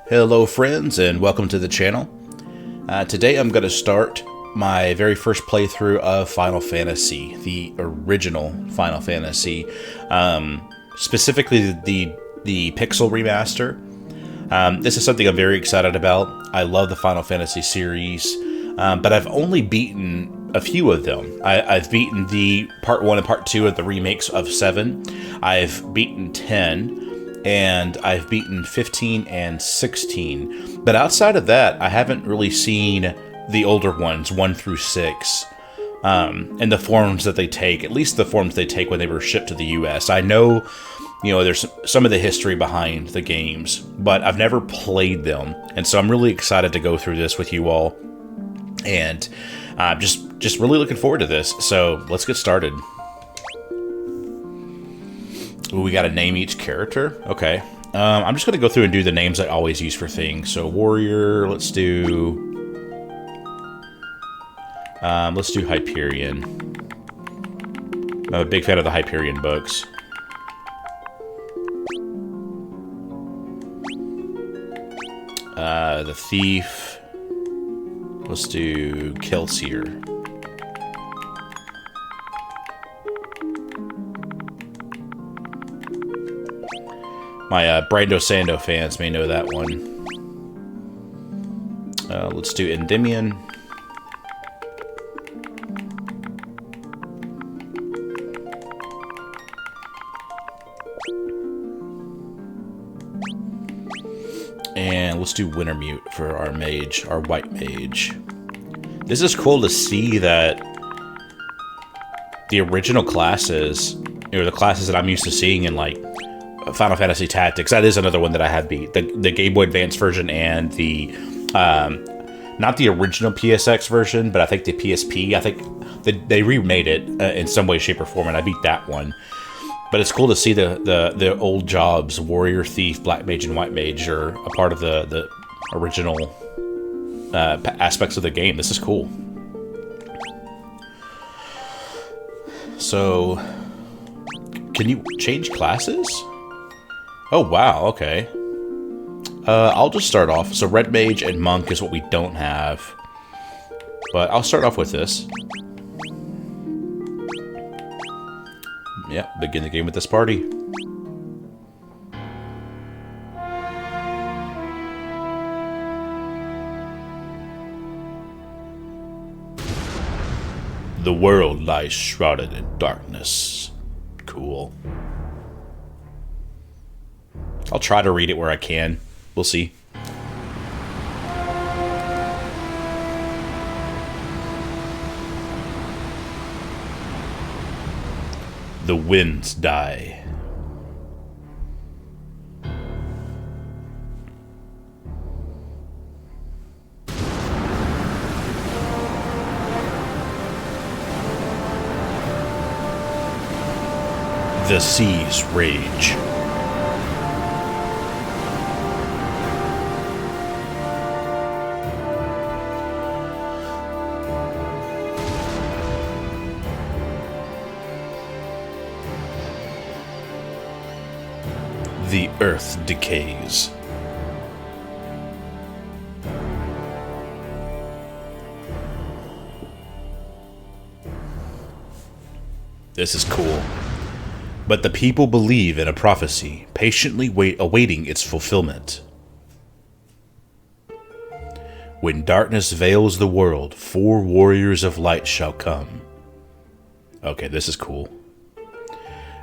Hello friends and welcome to the channel. Today I'm going to start my very first playthrough of Final Fantasy, the original Final Fantasy, specifically the Pixel Remaster. This is something I'm very excited about. I love the Final Fantasy series, but I've only beaten a few of them. I've beaten the Part 1 and Part 2 of the remakes of 7. I've beaten 10. And I've beaten 15 and 16. But outside of that, I haven't really seen the older ones, 1 through 6, and the forms that they take, at least the forms they take when they were shipped to the US. I know, there's some of the history behind the games, but I've never played them. And so I'm really excited to go through this with you all. And just really looking forward to this. So let's get started. Ooh, we got to name each character. Okay. I'm just going to go through and do the names I always use for things. So warrior, let's do Hyperion. I'm a big fan of the Hyperion books. The thief, let's do Kelsier. My Brando Sando fans may know that one. Let's do Endymion. And let's do Wintermute for our mage, our white mage. This is cool to see that the original classes, the classes that I'm used to seeing in like Final Fantasy Tactics, that is another one that I have beat. The Game Boy Advance version and the, not the original PSX version, but I think the PSP. I think they remade it in some way, shape, or form, and I beat that one. But it's cool to see the old jobs, Warrior, Thief, Black Mage, and White Mage, are a part of the original aspects of the game. This is cool. So, can you change classes? Oh, wow, okay. I'll just start off. So Red Mage and Monk is what we don't have. But I'll start off with this. Yeah, begin the game with this party. The world lies shrouded in darkness. Cool. I'll try to read it where I can. We'll see. The winds die. The seas rage. The earth decays. This is cool. But the people believe in a prophecy, patiently awaiting its fulfillment. When darkness veils the world, 4 warriors of light shall come. Okay, this is cool.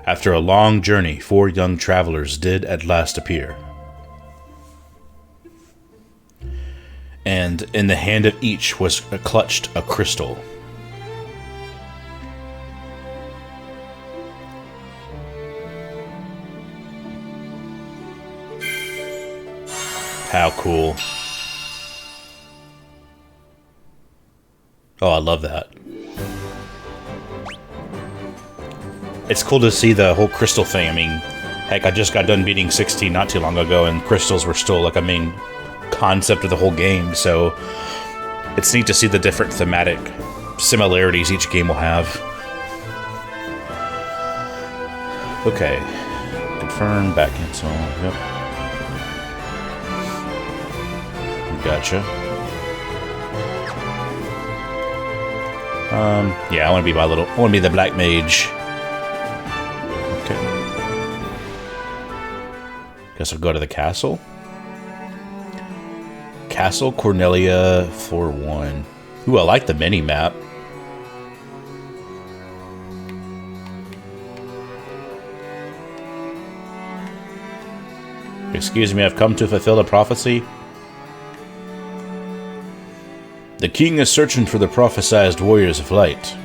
After a long journey, 4 young travelers did at last appear. And in the hand of each was clutched a crystal. How cool. Oh, I love that. It's cool to see the whole crystal thing. I mean, heck, I just got done beating 16 not too long ago, and crystals were still like a main concept of the whole game, so it's neat to see the different thematic similarities each game will have. Okay. Confirm, back cancel. Yep. Gotcha. Yeah, I want to be I want to be the black mage. Okay. Guess I'll go to the castle. Castle Cornelia 4-1. Ooh, I like the mini-map. Excuse me, I've come to fulfill the prophecy. The king is searching for the prophesied warriors of light.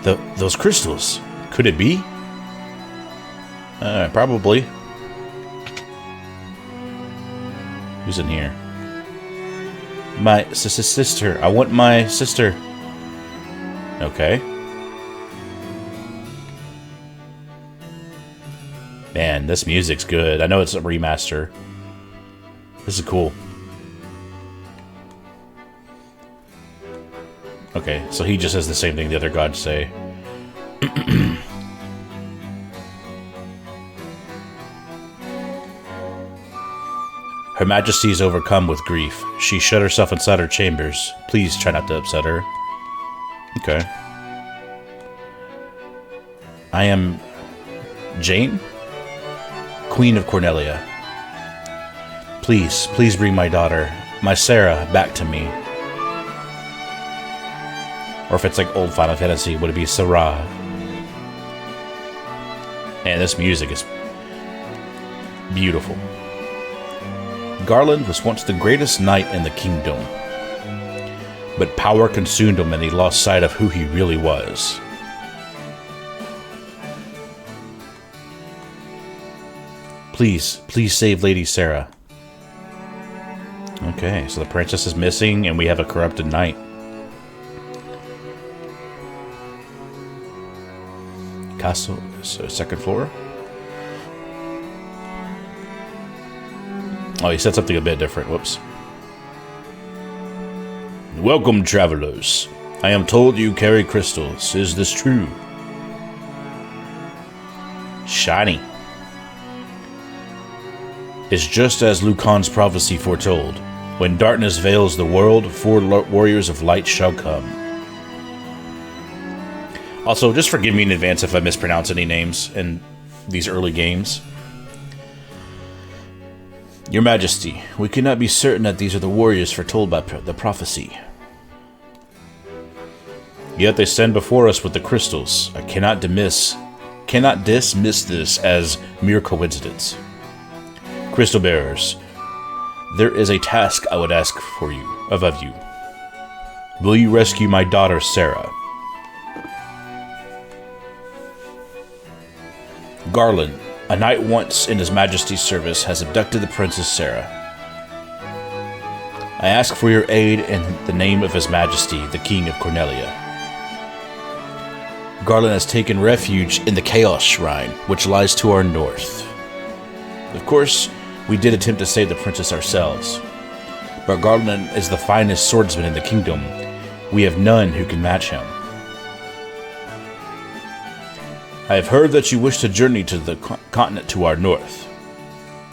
Those crystals. Could it be? Probably. Who's in here? My sister. I want my sister. Okay. Man, this music's good. I know it's a remaster. This is cool. Okay, so he just says the same thing the other gods say. Her Majesty is overcome with grief. She shut herself inside her chambers. Please try not to upset her. Okay. I am Jane, Queen of Cornelia. Please bring my daughter, my Sarah, back to me. Or if it's like old Final Fantasy, would it be Sarah? And this music is beautiful. Garland was once the greatest knight in the kingdom, but power consumed him and he lost sight of who he really was. Please save Lady Sarah. Okay, so the princess is missing and we have a corrupted knight. Castle, so second floor. Oh, he said something a bit different. Whoops. Welcome, travelers. I am told you carry crystals. Is this true? Shiny. It's just as Lucan's prophecy foretold. When darkness veils the world, 4 warriors of light shall come. Also, just forgive me in advance if I mispronounce any names in these early games. Your Majesty, we cannot be certain that these are the warriors foretold by the prophecy. Yet they stand before us with the crystals. I cannot dismiss this as mere coincidence. Crystal bearers, there is a task I would ask of you. Will you rescue my daughter, Sarah? Garland, a knight once in His Majesty's service, has abducted the Princess Sarah. I ask for your aid in the name of His Majesty, the King of Cornelia. Garland has taken refuge in the Chaos Shrine, which lies to our north. Of course, we did attempt to save the princess ourselves, but Garland is the finest swordsman in the kingdom. We have none who can match him. I have heard that you wish to journey to the continent to our north.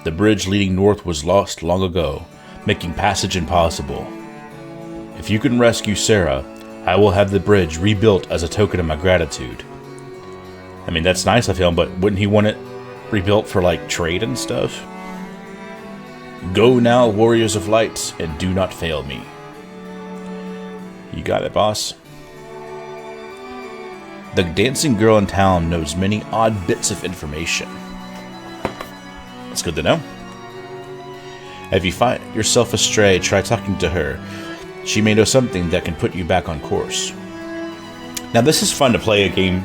The bridge leading north was lost long ago, making passage impossible. If you can rescue Sarah, I will have the bridge rebuilt as a token of my gratitude. I mean, that's nice of him, but wouldn't he want it rebuilt for, like, trade and stuff? Go now, warriors of light, and do not fail me. You got it, boss. The dancing girl in town knows many odd bits of information. That's good to know. If you find yourself astray, try talking to her. She may know something that can put you back on course. Now, this is fun to play a game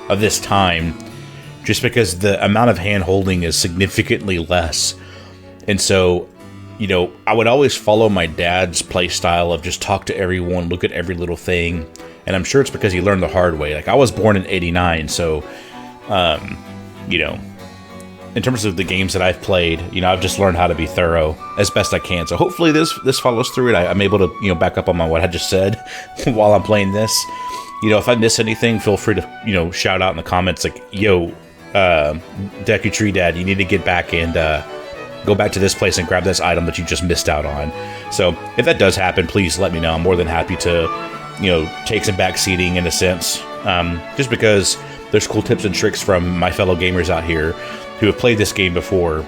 of this time, just because the amount of hand-holding is significantly less. And so, you know, I would always follow my dad's play style of just talk to everyone, look at every little thing. And I'm sure it's because he learned the hard way. Like, I was born in '89, so, you know, in terms of the games that I've played, you know, I've just learned how to be thorough as best I can. So hopefully this follows through it. I'm able to, you know, back up on what I just said while I'm playing this. You know, if I miss anything, feel free to, you know, shout out in the comments like, yo, Deku Tree Dad, you need to get back and, go back to this place and grab this item that you just missed out on. So if that does happen, please let me know. I'm more than happy to, you know, take some back seating in a sense, just because there's cool tips and tricks from my fellow gamers out here who have played this game before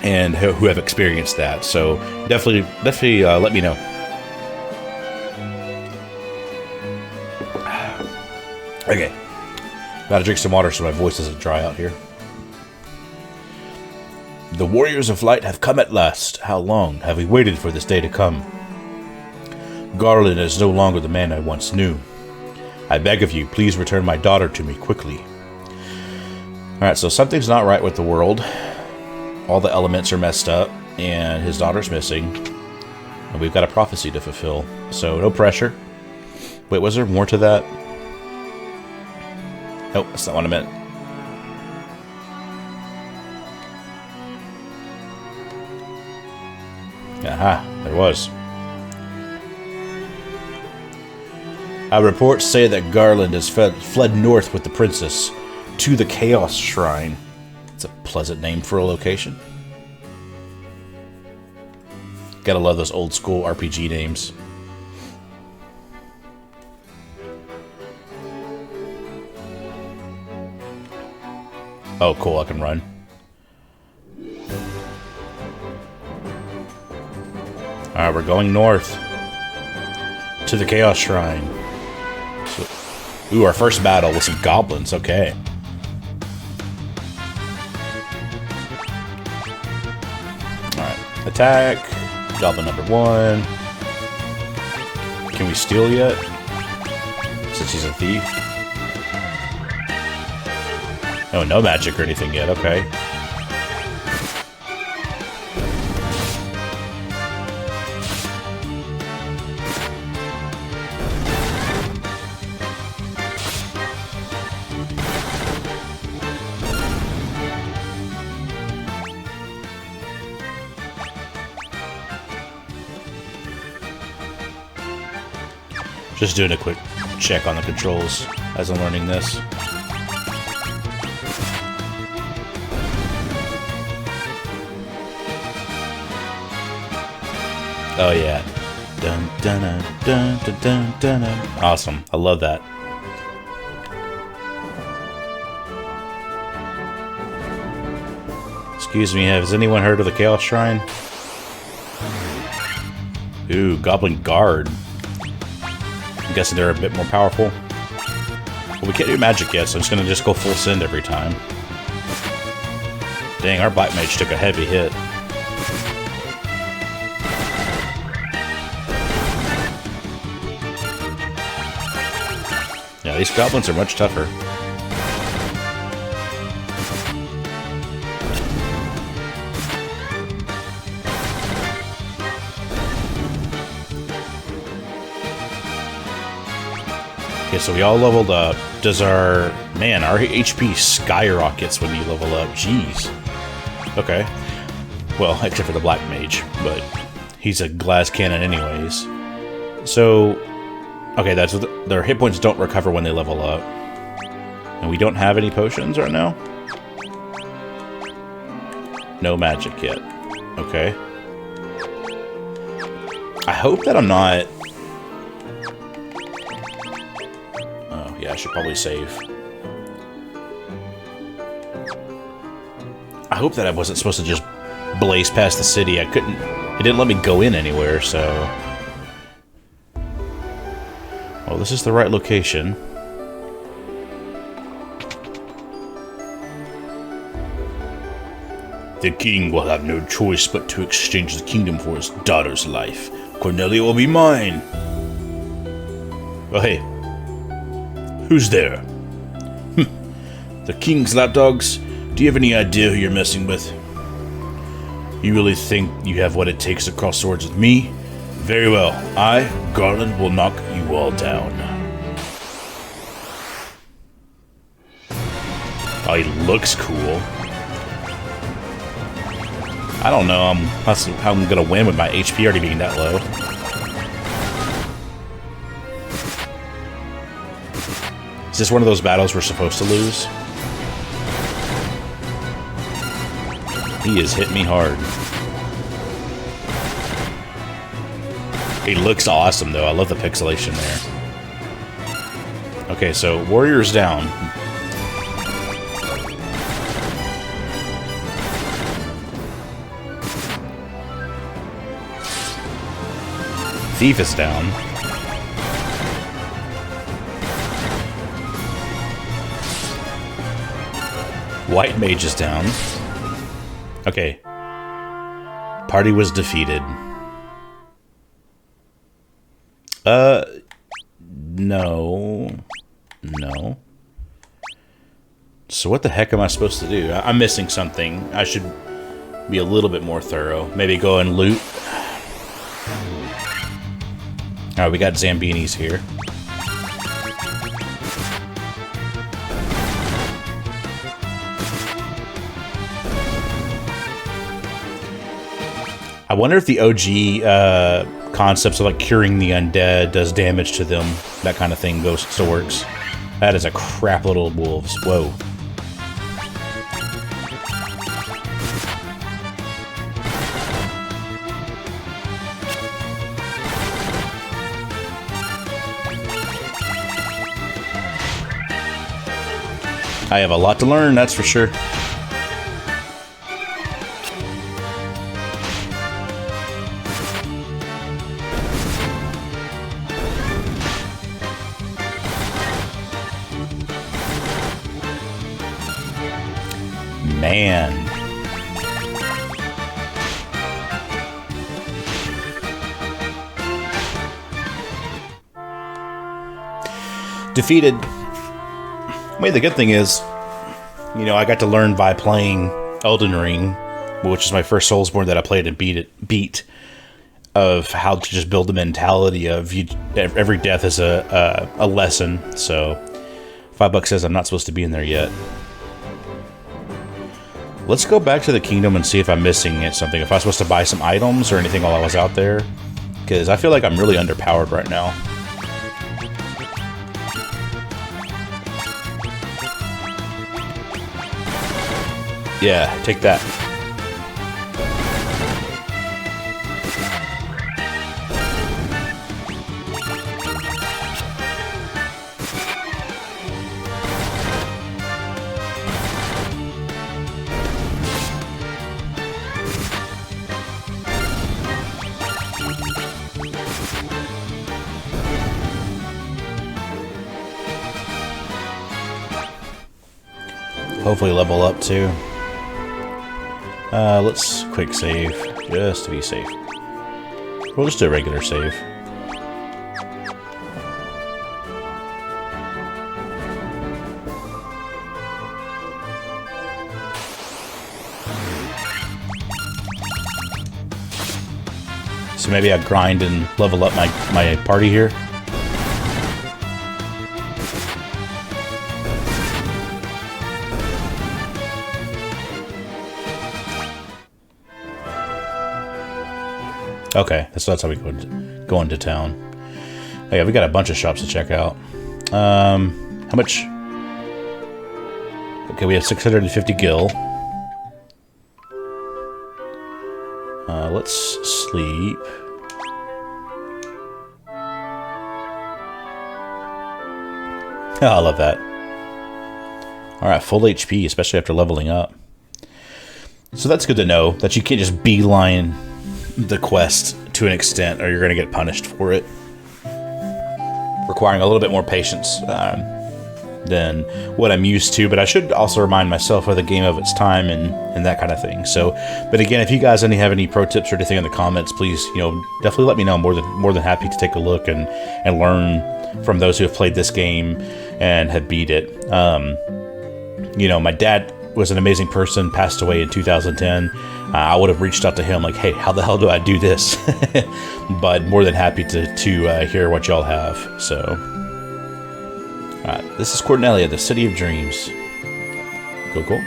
and who have experienced that. So definitely let me know. Okay, gotta drink some water so my voice doesn't dry out here. The warriors of light have come at last. How long have we waited for this day to come? Garland is no longer the man I once knew. I beg of you, please return my daughter to me quickly. Alright, so something's not right with the world. All the elements are messed up, and his daughter's missing. And we've got a prophecy to fulfill. So, no pressure. Wait, was there more to that? Nope, that's not what I meant. Aha, there was. Our reports say that Garland has fled north with the princess to the Chaos Shrine. It's a pleasant name for a location. Gotta love those old school RPG names. Oh, cool, I can run. Alright, we're going north to the Chaos Shrine. So, ooh, our first battle with some goblins, okay. Alright, attack. Goblin number 1. Can we steal yet? Since he's a thief. Oh, no magic or anything yet, okay. Just doing a quick check on the controls as I'm learning this. Oh yeah. Dun dun dun dun dun dun dun. Awesome. I love that. Excuse me, has anyone heard of the Chaos Shrine? Ooh, Goblin Guard. I'm guessing they're a bit more powerful. Well, we can't do magic yet, so I'm just gonna go full send every time. Dang, our Black Mage took a heavy hit. Yeah, these goblins are much tougher. Okay, so we all leveled up. Does our... Man, our HP skyrockets when you level up. Jeez. Okay. Well, except for the Black Mage, but he's a glass cannon anyways. So... Okay, that's their hit points don't recover when they level up. And we don't have any potions right now? No magic yet. Okay. I hope that I'm not... Oh, yeah, I should probably save. I hope that I wasn't supposed to just blaze past the city. I couldn't... It didn't let me go in anywhere, so... Well, this is the right location. The king will have no choice but to exchange the kingdom for his daughter's life. Cornelia will be mine. Oh, hey. Who's there? The king's lapdogs? Do you have any idea who you're messing with? You really think you have what it takes to cross swords with me? Very well. I, Garland, will knock you all down. Oh, he looks cool. I don't know how I'm gonna win with my HP already being that low. Is this one of those battles we're supposed to lose? He has hit me hard. He looks awesome, though. I love the pixelation there. Okay, so warrior's down. Thief is down. White mage is down. Okay. Party was defeated. No. No. So what the heck am I supposed to do? I'm missing something. I should be a little bit more thorough. Maybe go and loot. Alright, we got Zambinis here. I wonder if the OG concepts of like curing the undead does damage to them, that kind of thing still works. That is a crap load of wolves. Whoa. I have a lot to learn, that's for sure. Man. Defeated. I mean, the good thing is, you know, I got to learn by playing Elden Ring, which is my first Soulsborne that I played and beat, of how to just build the mentality of every death is a lesson. So, $5 says I'm not supposed to be in there yet. Let's go back to the kingdom and see if I'm missing something. If I'm supposed to buy some items or anything while I was out there. Because I feel like I'm really underpowered right now. Yeah, take that. Hopefully level up too. Let's quick save, just to be safe. We'll just do a regular save. So maybe I grind and level up my party here. Okay, so that's how we go into town. Oh yeah, we got a bunch of shops to check out. How much? Okay, we have 650 gil. Let's sleep. Oh, I love that. Alright, full HP, especially after leveling up. So that's good to know, that you can't just beeline the quest to an extent, or you're going to get punished for it. Requiring a little bit more patience than what I'm used to, but I should also remind myself of the game of its time and that kind of thing. So, but again, if you guys have any pro tips or anything in the comments, please, you know, definitely let me know. I'm more than happy to take a look and learn from those who have played this game and have beat it. You know, my dad was an amazing person, passed away in 2010. I would have reached out to him like, hey, how the hell do I do this? But more than happy to hear what y'all have. So, this is Cornelia, the City of Dreams. Cool.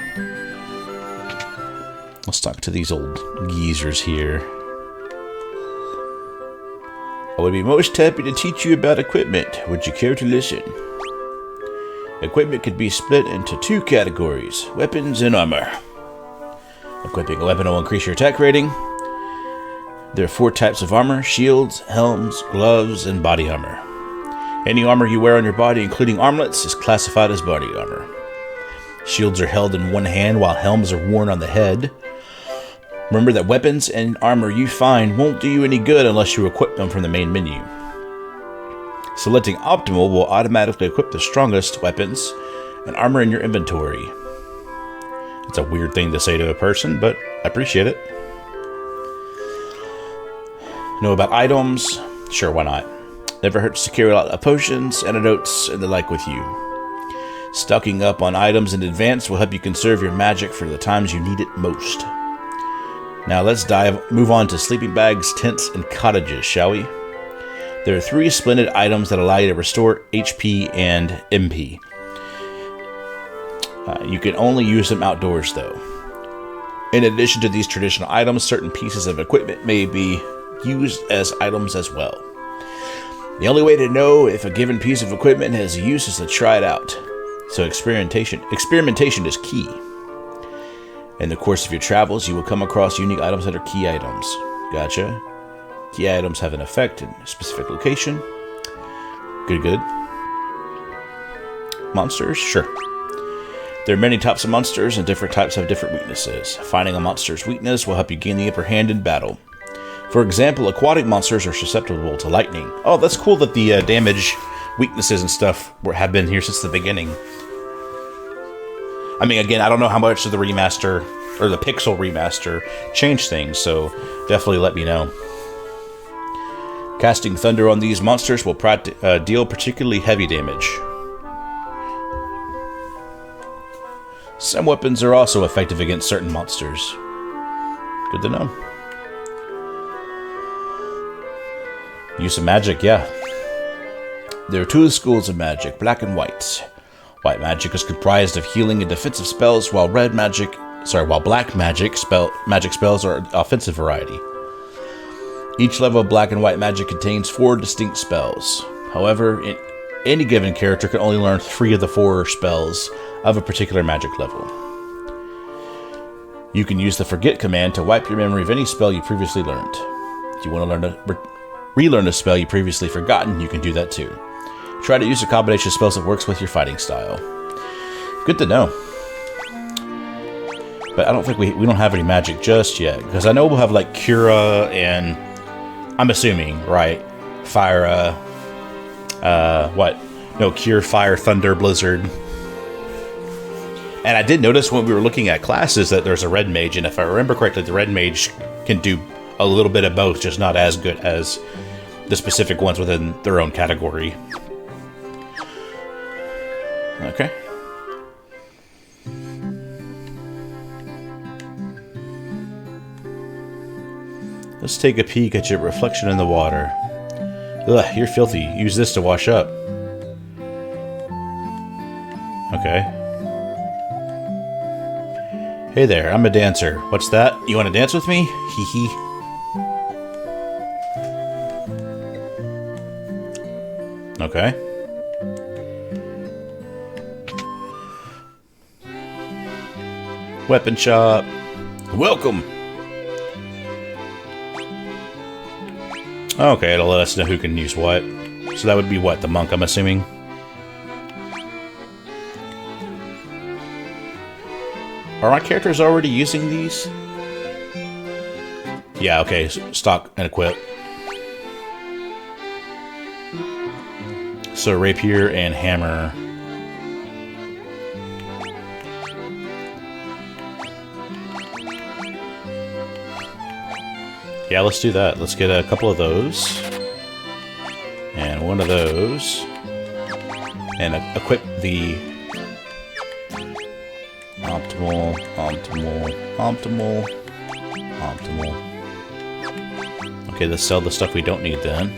Let's talk to these old geezers here. I would be most happy to teach you about equipment. Would you care to listen? Equipment could be split into two categories, weapons and armor. Equipping a weapon will increase your attack rating. There are 4 types of armor: shields, helms, gloves, and body armor. Any armor you wear on your body, including armlets, is classified as body armor. Shields are held in one hand while helms are worn on the head. Remember that weapons and armor you find won't do you any good unless you equip them from the main menu. Selecting optimal will automatically equip the strongest weapons and armor in your inventory. It's a weird thing to say to a person, but I appreciate it. Know about items? Sure, why not? Never hurts to carry a lot of potions, antidotes, and the like with you. Stocking up on items in advance will help you conserve your magic for the times you need it most. Now let's move on to sleeping bags, tents, and cottages, shall we? There are 3 splendid items that allow you to restore HP and MP. You can only use them outdoors, though. In addition to these traditional items, certain pieces of equipment may be used as items as well. The only way to know if a given piece of equipment has use is to try it out. So experimentation is key. In the course of your travels, you will come across unique items that are key items. Gotcha. Key items have an effect in a specific location. Good. Monsters? Sure. There are many types of monsters, and different types have different weaknesses. Finding a monster's weakness will help you gain the upper hand in battle. For example, aquatic monsters are susceptible to lightning. Oh, that's cool that the damage, weaknesses, and stuff have been here since the beginning. I mean, again, I don't know how much of the remaster, or the Pixel Remaster, changed things, so definitely let me know. Casting thunder on these monsters will deal particularly heavy damage. Some weapons are also effective against certain monsters. Good to know. Use of magic, yeah. There are 2 schools of magic, black and white. White magic is comprised of healing and defensive spells, while black magic spells are offensive variety. Each level of black and white magic contains 4 distinct spells. However, any given character can only learn 3 of the 4 spells of a particular magic level. You can use the forget command to wipe your memory of any spell you previously learned. If you want to relearn a spell you previously forgotten, you can do that too. Try to use a combination of spells that works with your fighting style. Good to know. But I don't think we don't have any magic just yet, because I know we'll have like Cura and, I'm assuming, right? Fire, Cure, Fire, Thunder, Blizzard. And I did notice when we were looking at classes that there's a Red Mage, and if I remember correctly, the Red Mage can do a little bit of both, just not as good as the specific ones within their own category. Okay. Let's take a peek at your reflection in the water. Ugh, you're filthy. Use this to wash up. Okay. Hey there, I'm a dancer. What's that? You want to dance with me? Hee hee. Okay. Weapon shop. Welcome. Okay, it'll let us know who can use what. So that would be what? The monk, I'm assuming? Are my characters already using these? Yeah, okay. Stock and equip. So rapier and hammer. Yeah, let's do that. Let's get a couple of those. And one of those. And equip the optimal. Okay, let's sell the stuff we don't need then.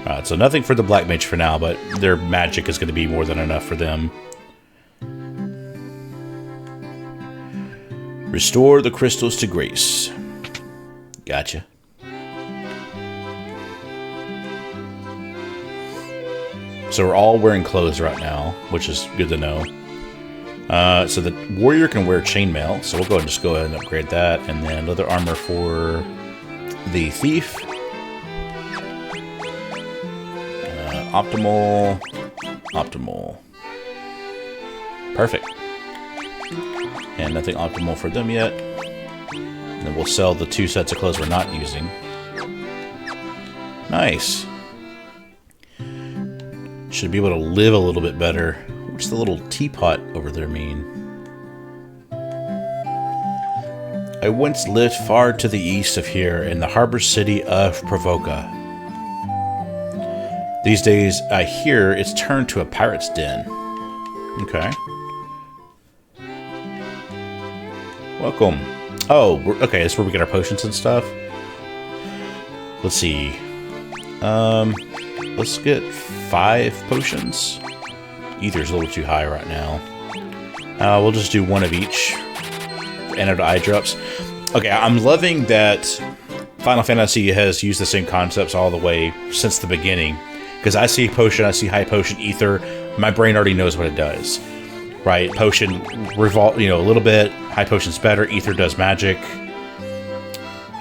Alright, so nothing for the Black Mage for now, but their magic is going to be more than enough for them. Restore the crystals to grace. Gotcha. So we're all wearing clothes right now, which is good to know. So the warrior can wear chainmail, so we'll just go ahead and upgrade that, and then leather armor for the thief. Optimal. Perfect. And nothing optimal for them yet. And then we'll sell the 2 sets of clothes we're not using. Nice. Should be able to live a little bit better. What's the little teapot over there mean? I once lived far to the east of here in the harbor city of Provoca. These days, I hear it's turned to a pirate's den. Okay. Welcome. Oh, okay, that's where we get our potions and stuff. Let's see. Let's get 5 potions. Ether's a little too high right now. We'll just do 1 of each. Antidote eye drops. Okay, I'm loving that Final Fantasy has used the same concepts all the way since the beginning. Because I see potion, I see high potion, ether. My brain already knows what it does. Right? Potion revolve, a little bit. High potion's better. Ether does magic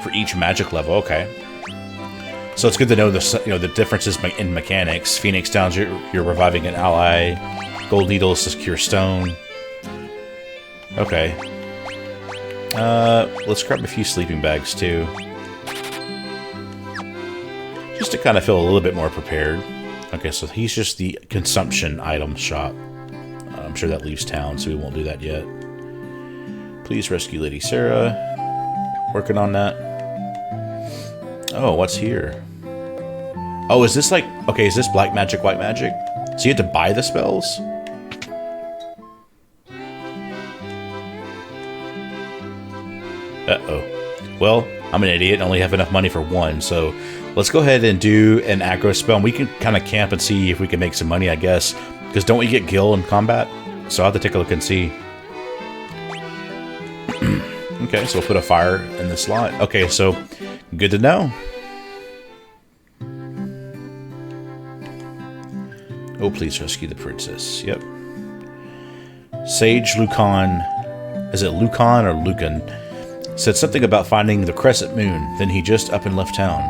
for each magic level. Okay. So it's good to know the differences in mechanics. Phoenix Downs, you're reviving an ally. Gold Needles, secure stone. Okay. Let's grab a few sleeping bags too, just to kind of feel a little bit more prepared. Okay, so he's just the consumption item shop. I'm sure that leaves town, so we won't do that yet. Please rescue Lady Sarah. Working on that. Oh, what's here? Oh, is this like... Okay, is this black magic, white magic? So you have to buy the spells? Uh-oh. Well, I'm an idiot and only have enough money for 1, so let's go ahead and do an aggro spell. And we can kind of camp and see if we can make some money, I guess. Because don't we get Gil in combat? So I'll have to take a look and see. Okay, so we'll put a fire in the slot. Okay, so good to know. Oh, please rescue the princess. Yep. Sage Lucan. Is it Lucan or Lucan? Said something about finding the crescent moon. Then he just up and left town.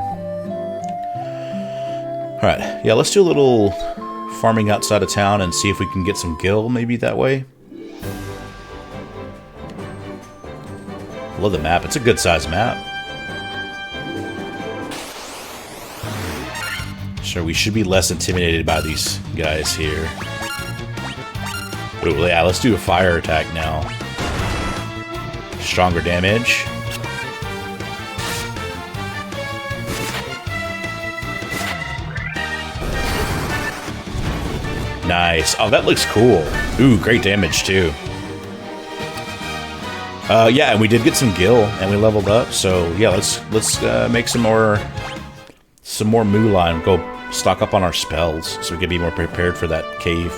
Alright, yeah, let's do a little farming outside of town and see if we can get some gil maybe that way. Love the map. It's a good sized map. Sure, we should be less intimidated by these guys here. Ooh, yeah, let's do a fire attack now. Stronger damage. Nice. Oh, that looks cool. Ooh, great damage too. Yeah, and we did get some gil, and we leveled up. So yeah, let's make some more moolah and go stock up on our spells, so we can be more prepared for that cave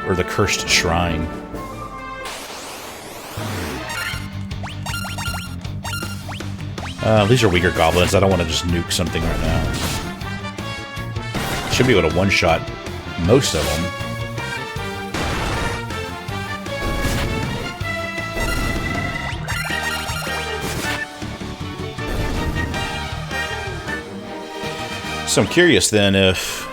or the cursed shrine. These are weaker goblins. I don't want to just nuke something right now. Should be able to one-shot most of them. So I'm curious then, if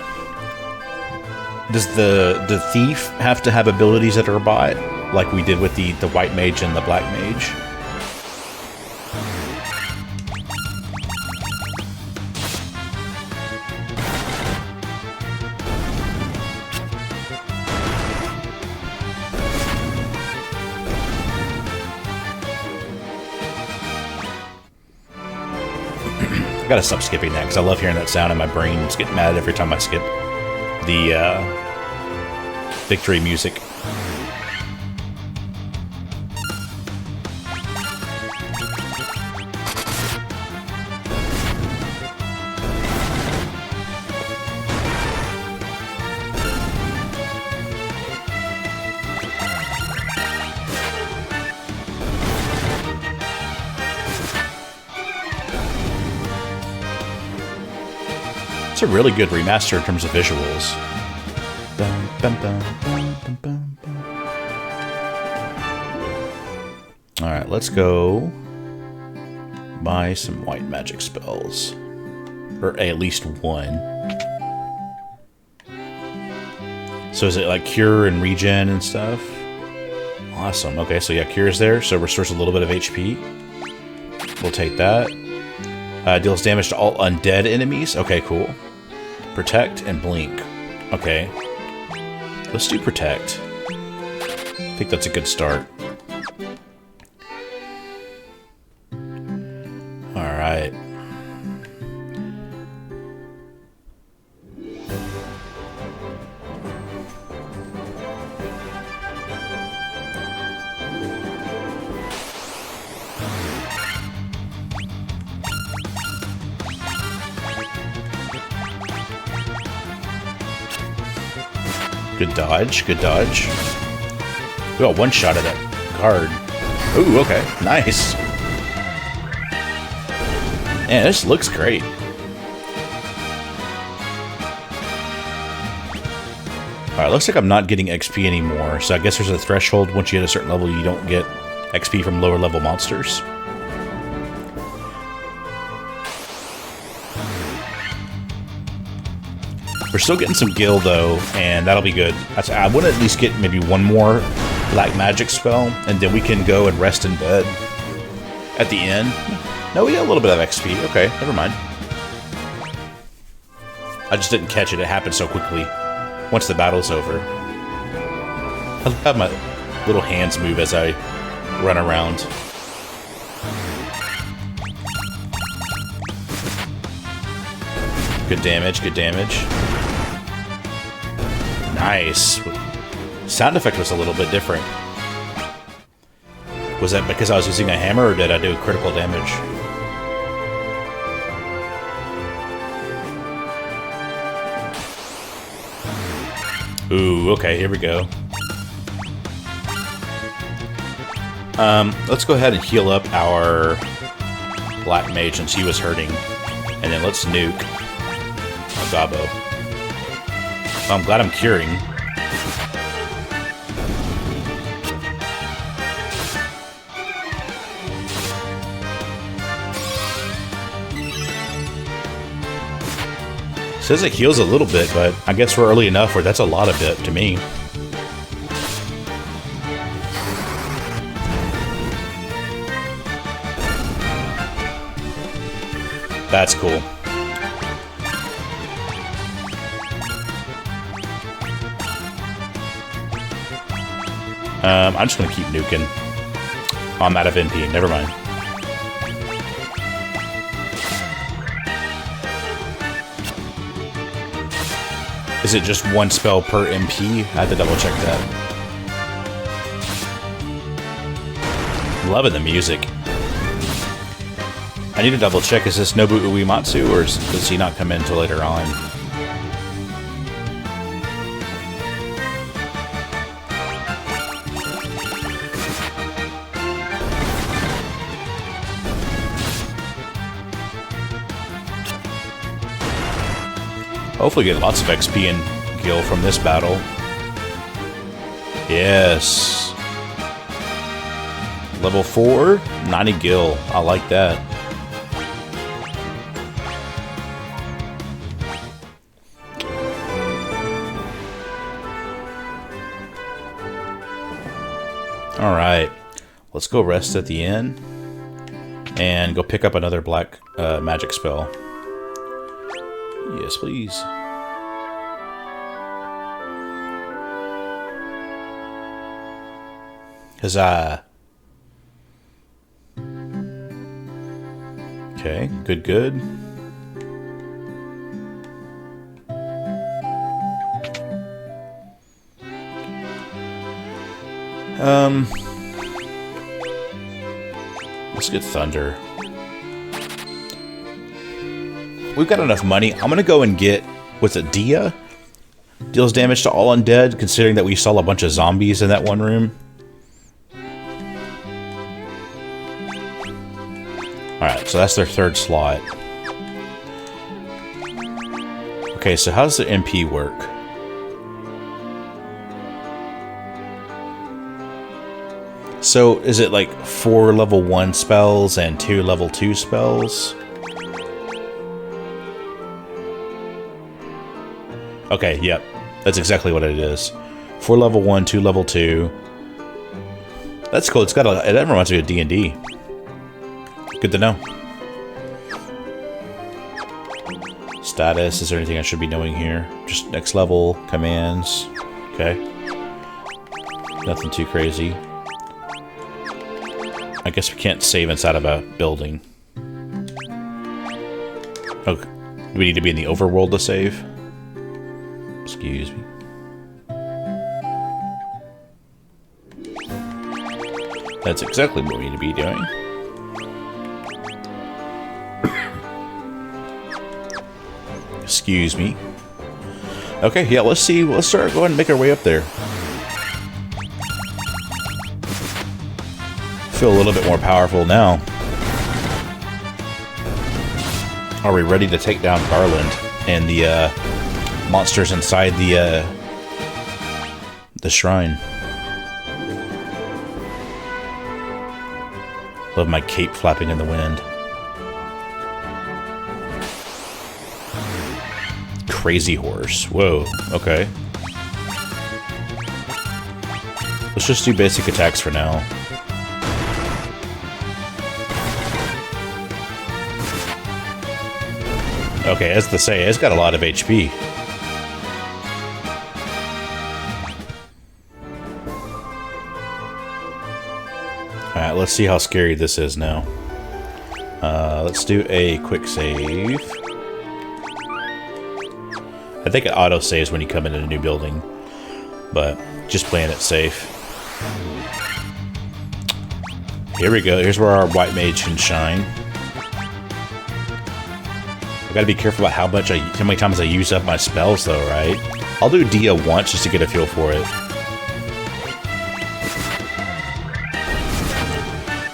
does the thief have to have abilities that are bought, like we did with the white mage and the black mage? I gotta stop skipping that because I love hearing that sound in my brain. It's getting mad every time I skip the victory music. It's a really good remaster in terms of visuals. Bum, bum, bum, bum, bum, bum. Alright, let's go buy some white magic spells. Or at least one. So is it like cure and regen and stuff? Awesome. Okay, so yeah, cure's there, so restores a little bit of HP. We'll take that. Deals damage to all undead enemies. Okay, cool. Protect and blink. Okay. Let's do protect. I think that's a good start. Alright. Good dodge, good dodge. We got one shot at that card. Ooh, okay, nice. Man, this looks great. Alright, looks like I'm not getting XP anymore, so I guess there's a threshold. Once you hit a certain level, you don't get XP from lower level monsters. We're still getting some gil though, and that'll be good. I want to at least get maybe one more black magic spell, and then we can go and rest in bed at the end. No, we got a little bit of XP. Okay, never mind. I just didn't catch it. It happened so quickly once the battle's over. I love how my little hands move as I run around. Good damage, good damage. Nice. Sound effect was a little bit different. Was that because I was using a hammer, or did I do critical damage? Ooh, okay, here we go. Let's go ahead and heal up our black mage since he was hurting. And then let's nuke Gabo. Well, I'm glad I'm curing. Says it heals a little bit, but I guess we're early enough where that's a lot of it to me. That's cool. I'm just gonna keep nuking. Oh, I'm out of MP. Never mind. Is it just one spell per MP? I had to double check that. Loving the music. I need to double check. Is this Nobu Uematsu, or does he not come in until later on? Hopefully get lots of XP and gil from this battle. Yes. Level 4, 90 gil. I like that. Alright. Let's go rest at the inn. And go pick up another black magic spell. Yes, please. Huzzah. Okay, good, good. Let's get Thunder. We've got enough money. I'm gonna go and get, what's it, Dia? Deals damage to all undead, considering that we saw a bunch of zombies in that one room. Alright, so that's their third slot. Okay, so how does the MP work? So is it like 4 level 1 spells and 2 level 2 spells? Okay, yep. That's exactly what it is. 4 level 1, 2 level 2. That's cool. It's got a, that reminds me of D&D. Good to know. Status. Is there anything I should be knowing here? Just next level, commands. Okay. Nothing too crazy. I guess we can't save inside of a building. Oh, do we need to be in the overworld to save? Excuse me. That's exactly what we need to be doing. Excuse me. Okay, yeah, let's see. Let's start going and make our way up there. Feel a little bit more powerful now. Are we ready to take down Garland and the monsters inside the shrine? Love my cape flapping in the wind. Crazy horse. Whoa, okay. Let's just do basic attacks for now. Okay, as to say, it's got a lot of HP. Alright, let's see how scary this is now. Let's do a quick save. I think it auto-saves when you come into a new building, but just playing it safe. Here we go. Here's where our white mage can shine. I gotta be careful about how many times I use up my spells, though, right? I'll do Dia once just to get a feel for it.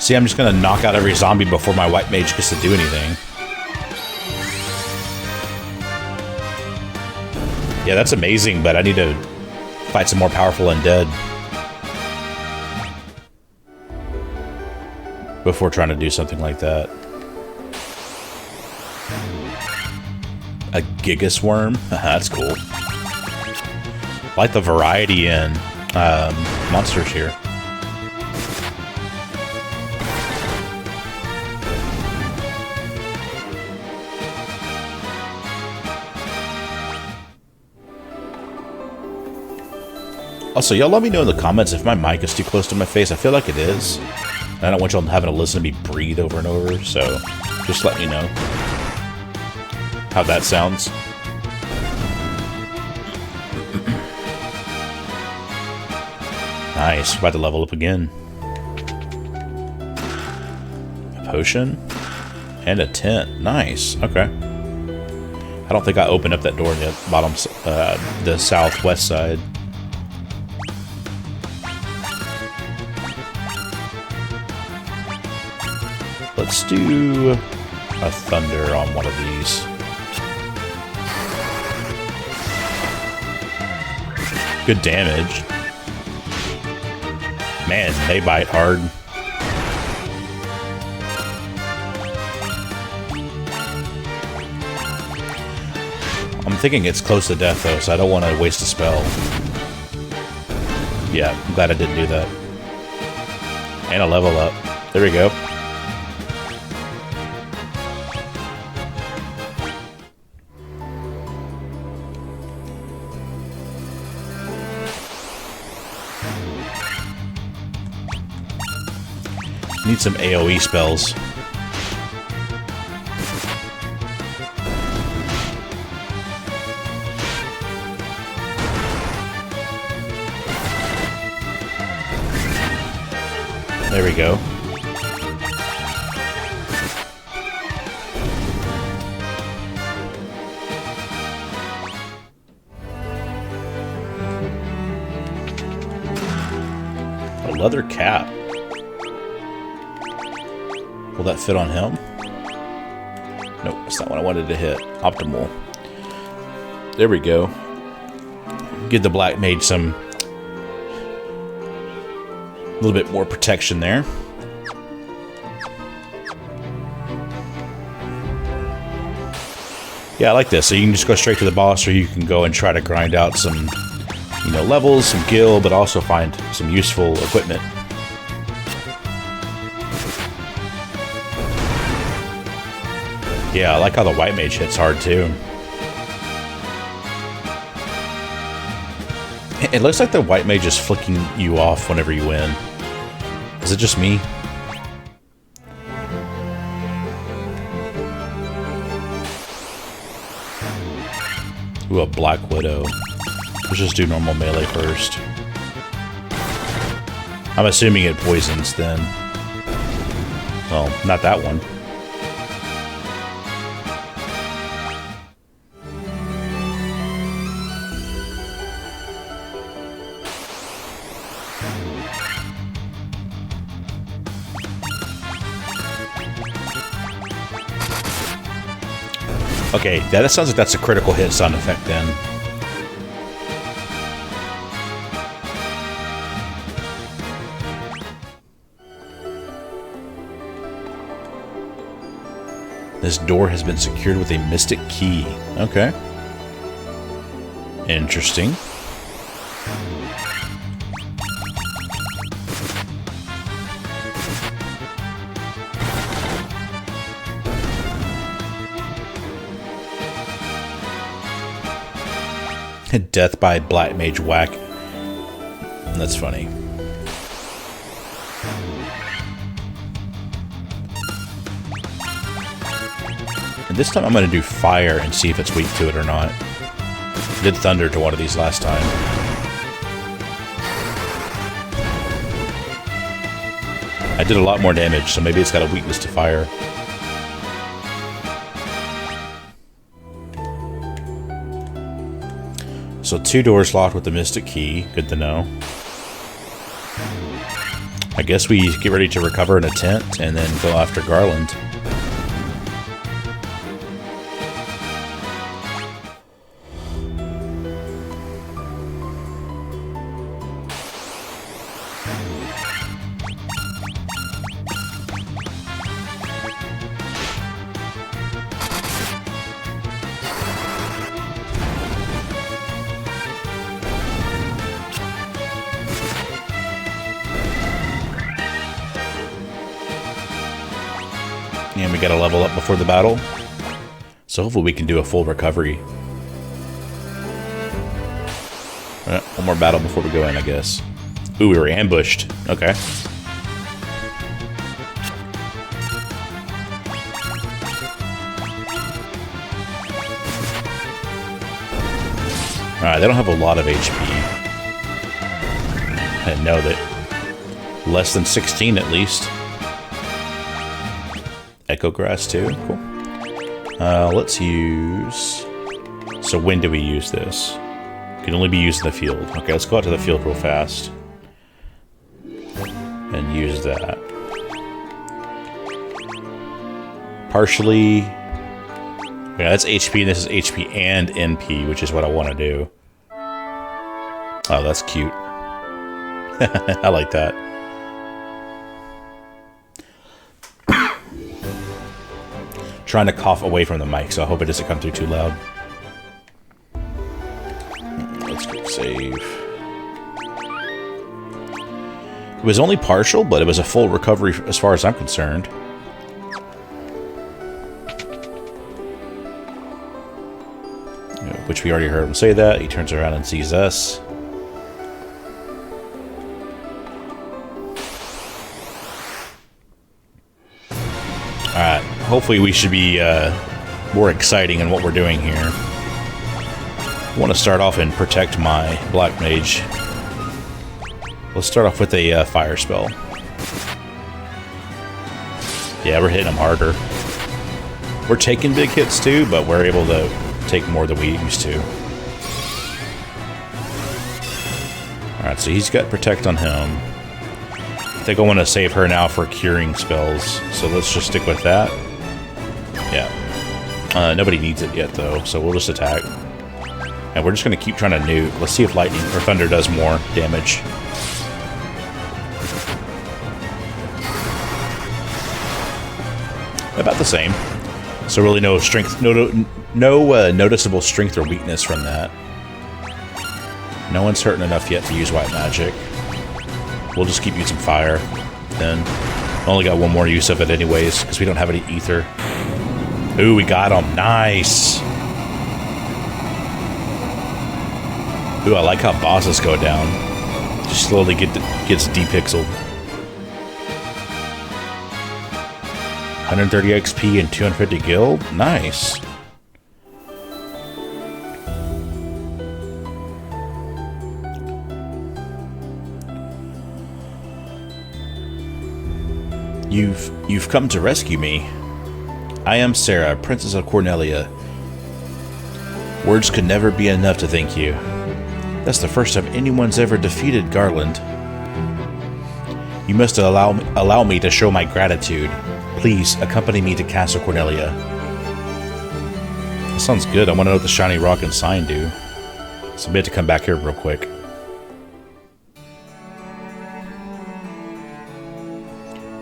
See, I'm just gonna knock out every zombie before my white mage gets to do anything. Yeah, that's amazing, but I need to fight some more powerful undead before trying to do something like that. A Gigas worm? That's cool. I like the variety in monsters here. Also, y'all let me know in the comments if my mic is too close to my face. I feel like it is. I don't want y'all having to listen to me breathe over and over, so just let me know how that sounds. Nice, about to level up again. A potion and a tent. Nice. Okay. I don't think I opened up that door yet. Bottom, the southwest side. Let's do a thunder on one of these. Good damage. Man, they bite hard. I'm thinking it's close to death, though, so I don't want to waste a spell. Yeah, I'm glad I didn't do that. And a level up. There we go. Need some AoE spells. There we go. A leather cap. Will that fit on him? Nope, that's not what I wanted to hit. Optimal. There we go. Give the black mage some little bit more protection there. Yeah, I like this. So you can just go straight to the boss, or you can go and try to grind out some, you know, levels, some gil, but also find some useful equipment. Yeah, I like how the white mage hits hard too. It looks like the white mage is flicking you off whenever you win. Is it just me? Ooh, a Black Widow. Let's just do normal melee first. I'm assuming it poisons then. Well, not that one. Okay, yeah, that sounds like that's a critical hit sound effect then. This door has been secured with a mystic key. Okay. Interesting. Death by Black Mage Whack. That's funny. And this time I'm going to do fire and see if it's weak to it or not. I did thunder to one of these last time. I did a lot more damage, so maybe it's got a weakness to fire. So 2 doors locked with the mystic key. Good to know. I guess we get ready to recover in a tent and then go after Garland. And we gotta level up before the battle. So hopefully we can do a full recovery. One more battle before we go in, I guess. Ooh, we were ambushed. Okay. Alright, they don't have a lot of HP. I didn't know that. Less than 16 at least. Echo Grass too, cool. Let's use... So when do we use this? Can only be used in the field. Okay, let's go out to the field real fast. And use that. Partially... Yeah, that's HP, and this is HP and NP, which is what I want to do. Oh, that's cute. I like that. Trying to cough away from the mic, so I hope it doesn't come through too loud. Let's go save. It was only partial, but it was a full recovery as far as I'm concerned. Which we already heard him say that. He turns around and sees us. Alright, hopefully we should be more exciting in what we're doing here. I want to start off and protect my Black Mage. Let's start off with a fire spell. Yeah, we're hitting him harder. We're taking big hits too, but we're able to take more than we used to. Alright, so he's got Protect on him. I think I want to save her now for curing spells, so let's just stick with that. Yeah. Nobody needs it yet, though, so we'll just attack. And we're just going to keep trying to nuke. Let's see if lightning or thunder does more damage. about the same. So really no strength, no noticeable strength or weakness from that. No one's hurting enough yet to use white magic. We'll just keep using fire. Then only got one more use of it anyways, because we don't have any ether. Ooh, we got him. Nice. Ooh, I like how bosses go down. Just slowly gets depixeled. 130 XP and 250 gil? Nice. You've come to rescue me. I am Sarah, Princess of Cornelia. Words could never be enough to thank you. That's the first time anyone's ever defeated Garland. You must allow me to show my gratitude. Please accompany me to Castle Cornelia. That sounds good. I want to know what the shiny rock and sign do. So we have to come back here real quick.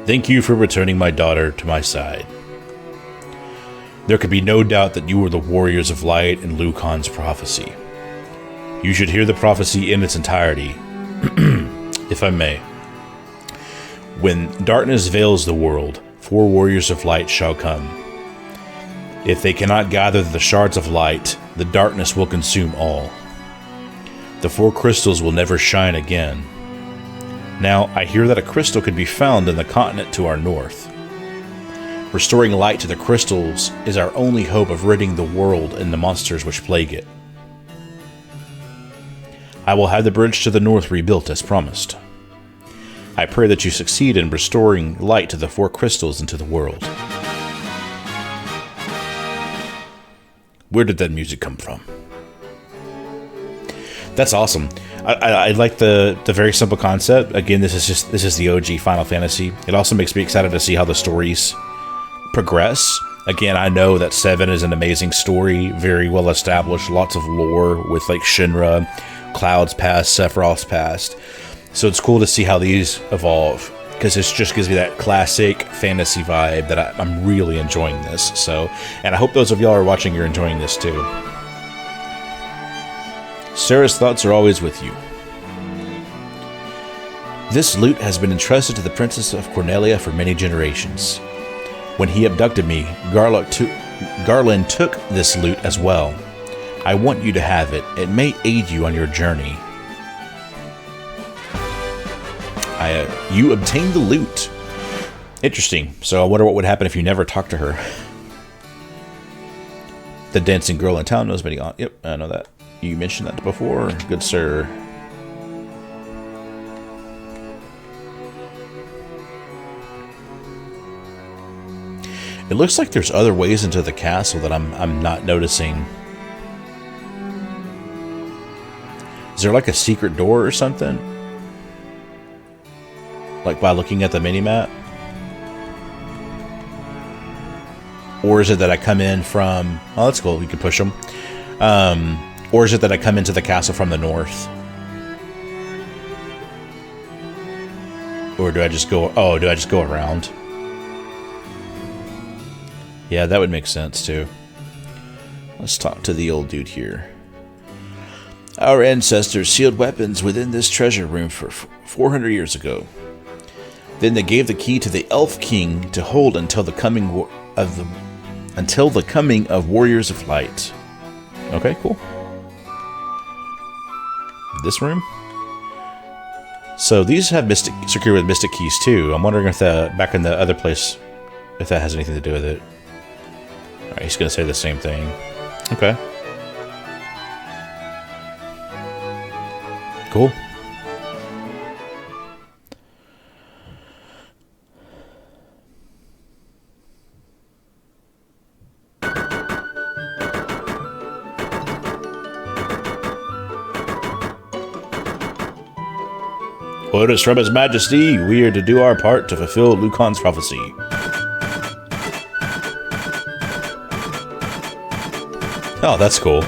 Thank you for returning my daughter to my side. There could be no doubt that you were the warriors of light in Lucan's prophecy. You should hear the prophecy in its entirety, if I may. When darkness veils the world, 4 warriors of light shall come. If they cannot gather the shards of light, the darkness will consume all. The 4 crystals will never shine again. Now, I hear that a crystal could be found in the continent to our north. Restoring light to the crystals is our only hope of ridding the world and the monsters which plague it. I will have the bridge to the north rebuilt as promised. I pray that you succeed in restoring light to the 4 crystals into the world. Where did that music come from? That's awesome. I like the very simple concept. Again, this is the OG Final Fantasy. It also makes me excited to see how the stories progress. Again, I know that 7 is an amazing story, very well established, lots of lore with like Shinra, Cloud's past, Sephiroth's past. So it's cool to see how these evolve, because it just gives me that classic fantasy vibe that I'm really enjoying this. So, and I hope those of y'all are watching, you're enjoying this too. Sarah's thoughts are always with you. This loot has been entrusted to the Princess of Cornelia for many generations. When he abducted me, Garland took this loot as well. I want you to have it. It may aid you on your journey. You obtained the loot. Interesting. So I wonder what would happen if you never talked to her. The dancing girl in town knows many. Yep, I know that. You mentioned that before, good sir. It looks like there's other ways into the castle that I'm not noticing. Is there like a secret door or something? Like by looking at the mini-map? Or is it that I come in from... Oh, that's cool. We can push them. Or is it that I come into the castle from the north? Or do I just go... Oh, do I just go around? Yeah, that would make sense, too. Let's talk to the old dude here. Our ancestors sealed weapons within this treasure room for 400 years ago. Then they gave the key to the Elf King to hold until the coming of Warriors of Light. Okay, cool. This room? So these have secured with mystic keys too. I'm wondering if back in the other place, if that has anything to do with it. Alright, he's gonna say the same thing. Okay. Cool. Orders from His Majesty, we are to do our part to fulfill Lucan's prophecy. Oh, that's cool.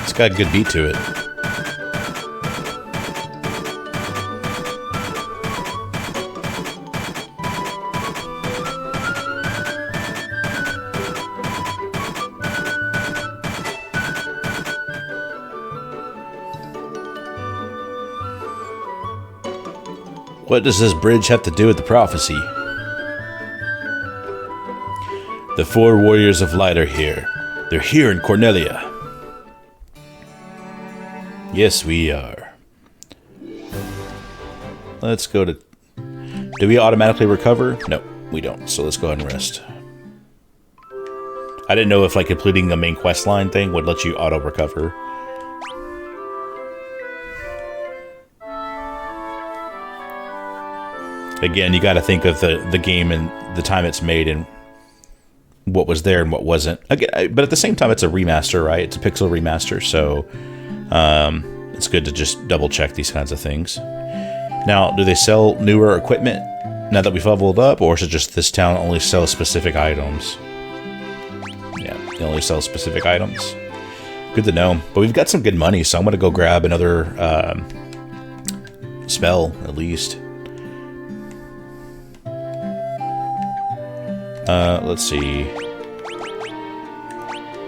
It's got a good beat to it. What does this bridge have to do with the prophecy? The 4 warriors of light are here. They're here in Cornelia. Yes, we are. Let's go to... Do we automatically recover? No, we don't. So let's go ahead and rest. I didn't know if like completing the main quest line thing would let you auto-recover. Again, you got to think of the game and the time it's made and what was there and what wasn't. Again, but at the same time, it's a remaster, right? It's a Pixel Remaster, so it's good to just double check these kinds of things. Now, do they sell newer equipment now that we've leveled up, or is it just this town only sells specific items? Yeah, they only sell specific items. Good to know. But we've got some good money, so I'm going to go grab another spell, at least. Let's see.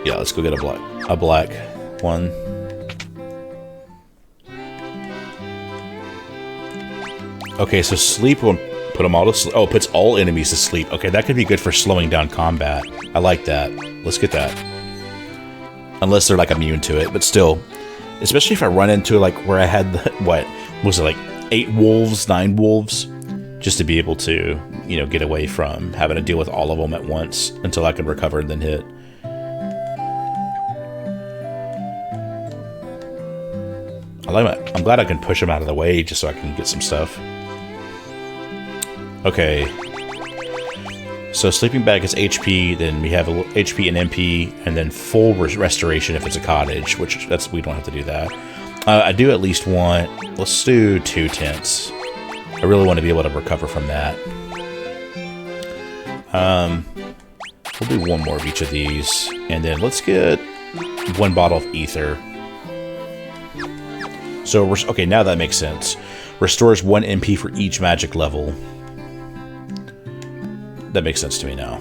Yeah, let's go get a black one. Okay, so sleep will put them all to sleep. Oh, it puts all enemies to sleep. Okay, that could be good for slowing down combat. I like that. Let's get that. Unless they're like immune to it, but still. Especially if I run into like where I had, what was it, like 8 wolves, 9 wolves? Just to be able to, you know, get away from having to deal with all of them at once until I can recover and then hit. I'm glad I can push them out of the way just so I can get some stuff. Okay. So sleeping bag is HP, then we have a HP and MP, and then full restoration if it's a cottage, which we don't have to do that. I do at least want, let's do 2 tents. I really want to be able to recover from that. We'll do 1 more of each of these, and then let's get 1 bottle of ether. So, okay, now that makes sense. Restores 1 MP for each magic level. That makes sense to me now.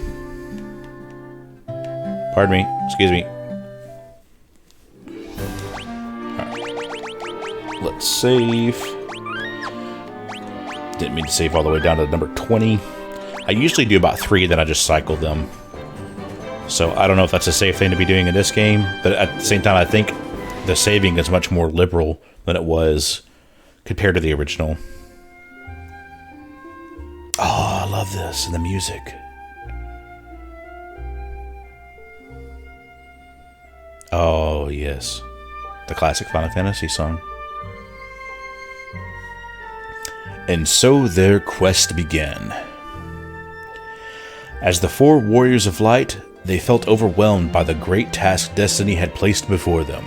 Pardon me. Excuse me. Alright. Let's save. Didn't mean to save all the way down to number 20. I usually do about 3, then I just cycle them. So I don't know if that's a safe thing to be doing in this game, but at the same time, I think the saving is much more liberal than it was compared to the original. Oh, I love this, and the music. Oh, yes. The classic Final Fantasy song. And so their quest began. As the 4 warriors of light, they felt overwhelmed by the great task destiny had placed before them.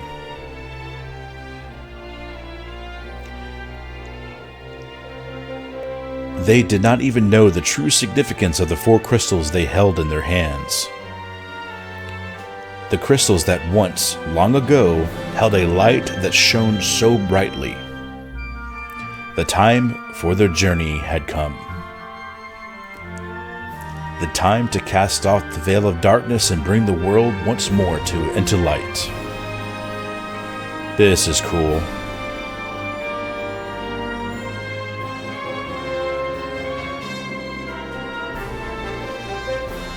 They did not even know the true significance of the 4 crystals they held in their hands. The crystals that once, long ago, held a light that shone so brightly. The time for their journey had come. The time to cast off the veil of darkness and bring the world once more into light. This is cool.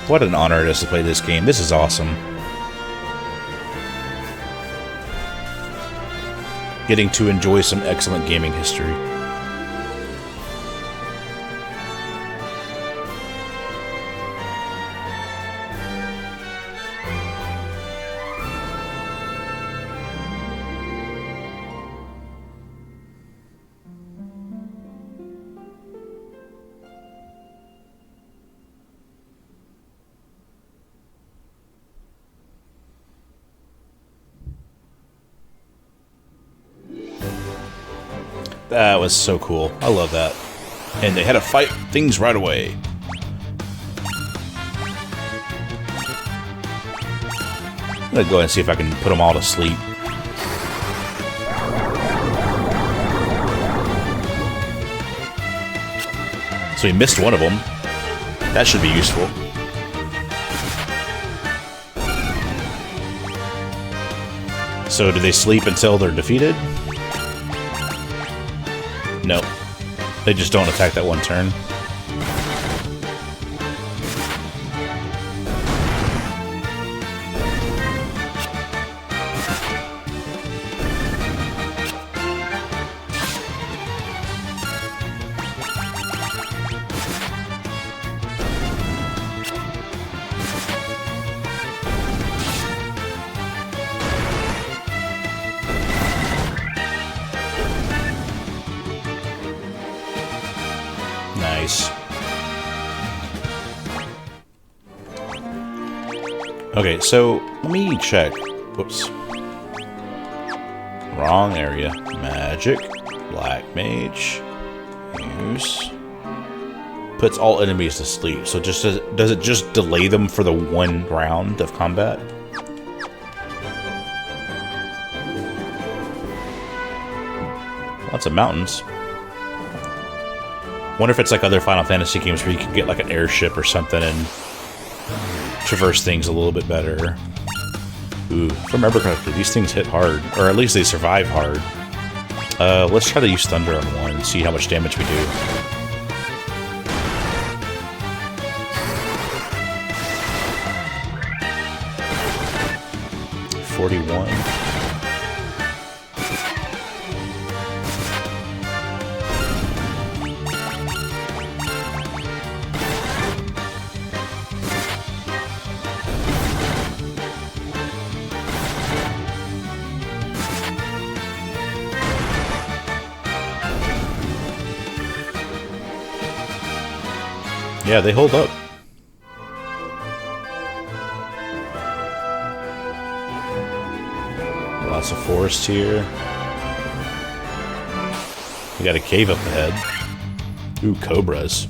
What an honor it is to play this game. This is awesome. Getting to enjoy some excellent gaming history. That was so cool. I love that. And they had to fight things right away. I'm gonna go ahead and see if I can put them all to sleep. So we missed one of them. That should be useful. So do they sleep until they're defeated? No. They just don't attack that one turn. Nice. Okay, so let me check. Whoops. Wrong area. Magic. Black Mage. Use. Puts all enemies to sleep. So just does it just delay them for the one round of combat? Lots of mountains. Wonder if it's like other Final Fantasy games where you can get like an airship or something and traverse things a little bit better. Ooh, if I remember correctly, these things hit hard, or at least they survive hard. Let's try to use Thunder on one and see how much damage we do. $41. Yeah, they hold up. Lots of forest here. We got a cave up ahead. Ooh, cobras.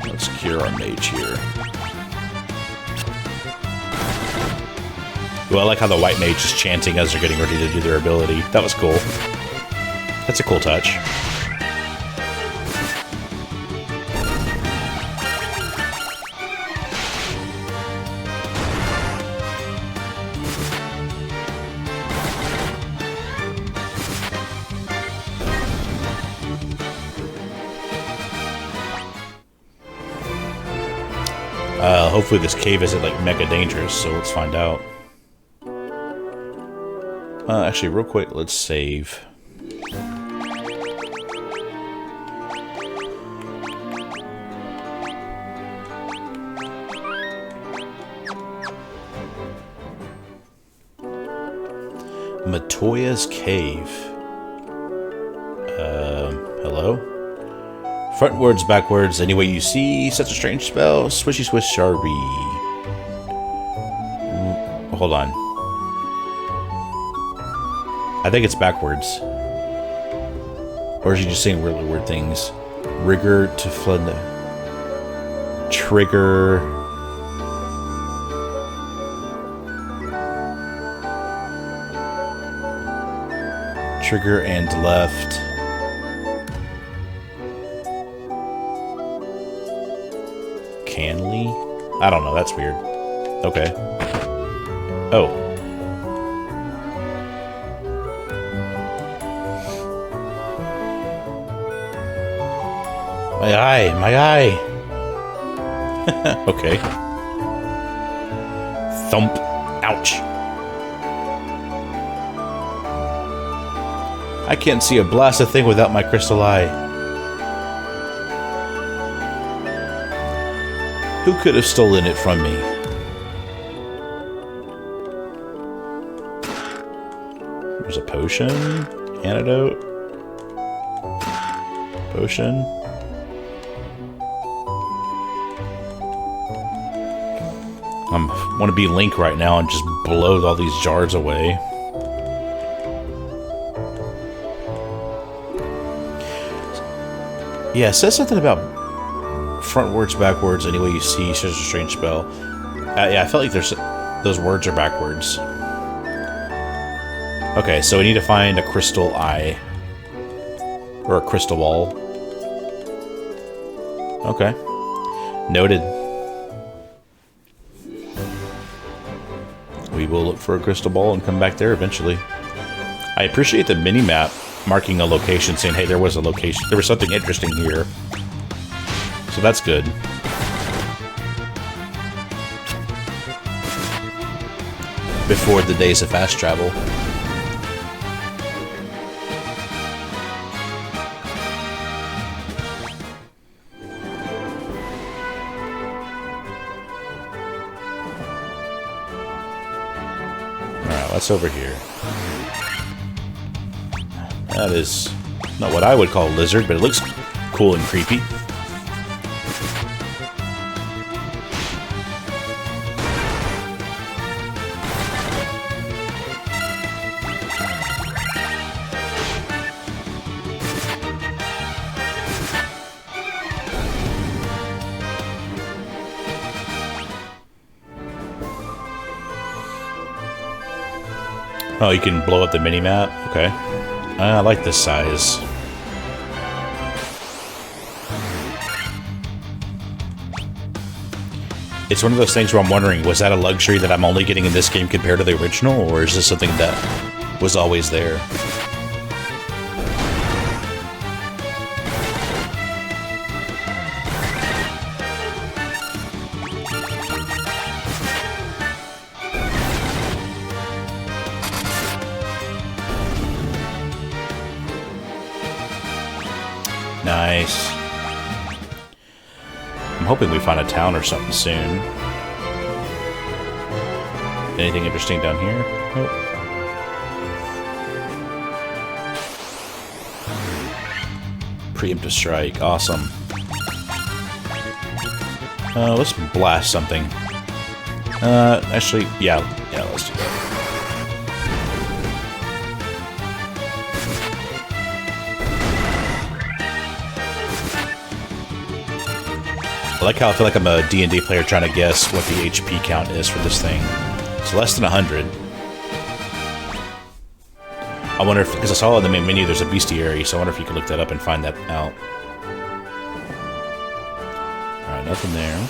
Let's cure our mage here. Ooh, I like how the white mage is chanting as they're getting ready to do their ability. That was cool. That's a cool touch. Hopefully this cave isn't like mega dangerous, so let's find out. Actually, real quick, let's save. Matoya's Cave. Hello? Frontwards, backwards, any way you see such a strange spell. Swishy swish sharpie. Hold on. I think it's backwards. Or is he just saying really weird things? Rigor to flood. Trigger. Trigger and left. Canley? I don't know, that's weird. Okay. Oh. My eye! My eye! Okay. Thump. Ouch. I can't see a blasted thing without my crystal eye. Who could have stolen it from me? There's a potion. Antidote. Potion. I want to be Link right now and just blow all these jars away. Yeah, it says something about frontwards, backwards, any way you see such a strange spell. Yeah, I felt like those words are backwards. Okay, so we need to find a crystal eye. Or a crystal ball. Okay. Noted. We will look for a crystal ball and come back there eventually. I appreciate the mini-map marking a location saying, hey, there was a location. There was something interesting here. So that's good. Before the days of fast travel. Alright, what's over here? That is not what I would call a lizard, but it looks cool and creepy. Oh, you can blow up the mini-map? Okay. I like this size. It's one of those things where I'm wondering, was that a luxury that I'm only getting in this game compared to the original, or is this something that was always there? Nice. I'm hoping we find a town or something soon. Anything interesting down here? Oh. Preemptive strike. Awesome. Let's blast something. Actually, yeah, let's do that. I like how I feel like I'm a D&D player trying to guess what the HP count is for this thing. It's less than 100. I wonder if, because I saw in the main menu there's a bestiary, so I wonder if you could look that up and find that out. Alright, nothing there.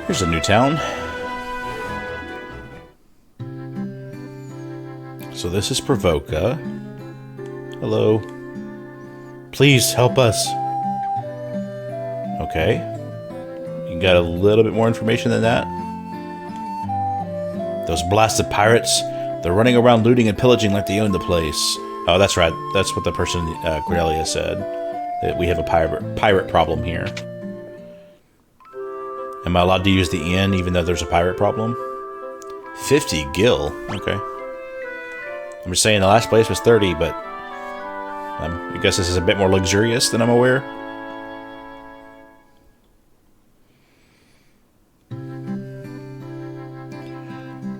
Here's a new town. So this is Provoca. Hello. Please help us. Okay. You got a little bit more information than that? Those blasted pirates, they're running around looting and pillaging like they own the place. Oh, that's right. That's what the person, Cornelia, said. That we have a pirate problem here. Am I allowed to use the inn even though there's a pirate problem? 50 gil? Okay. I'm just saying the last place was 30, but I guess this is a bit more luxurious than I'm aware.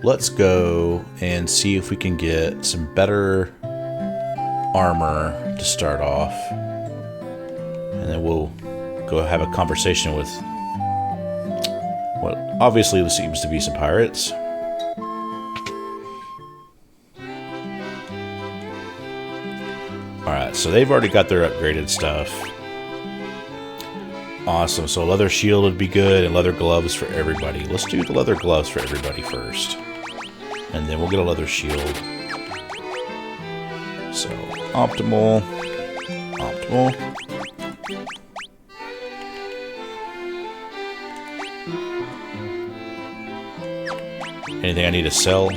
Let's go and see if we can get some better armor to start off. And then we'll go have a conversation with what obviously seems to be some pirates. Alright, so they've already got their upgraded stuff. Awesome, so a leather shield would be good and leather gloves for everybody. Let's do the leather gloves for everybody first. And then we'll get a leather shield. So, optimal. Optimal. Anything I need to sell?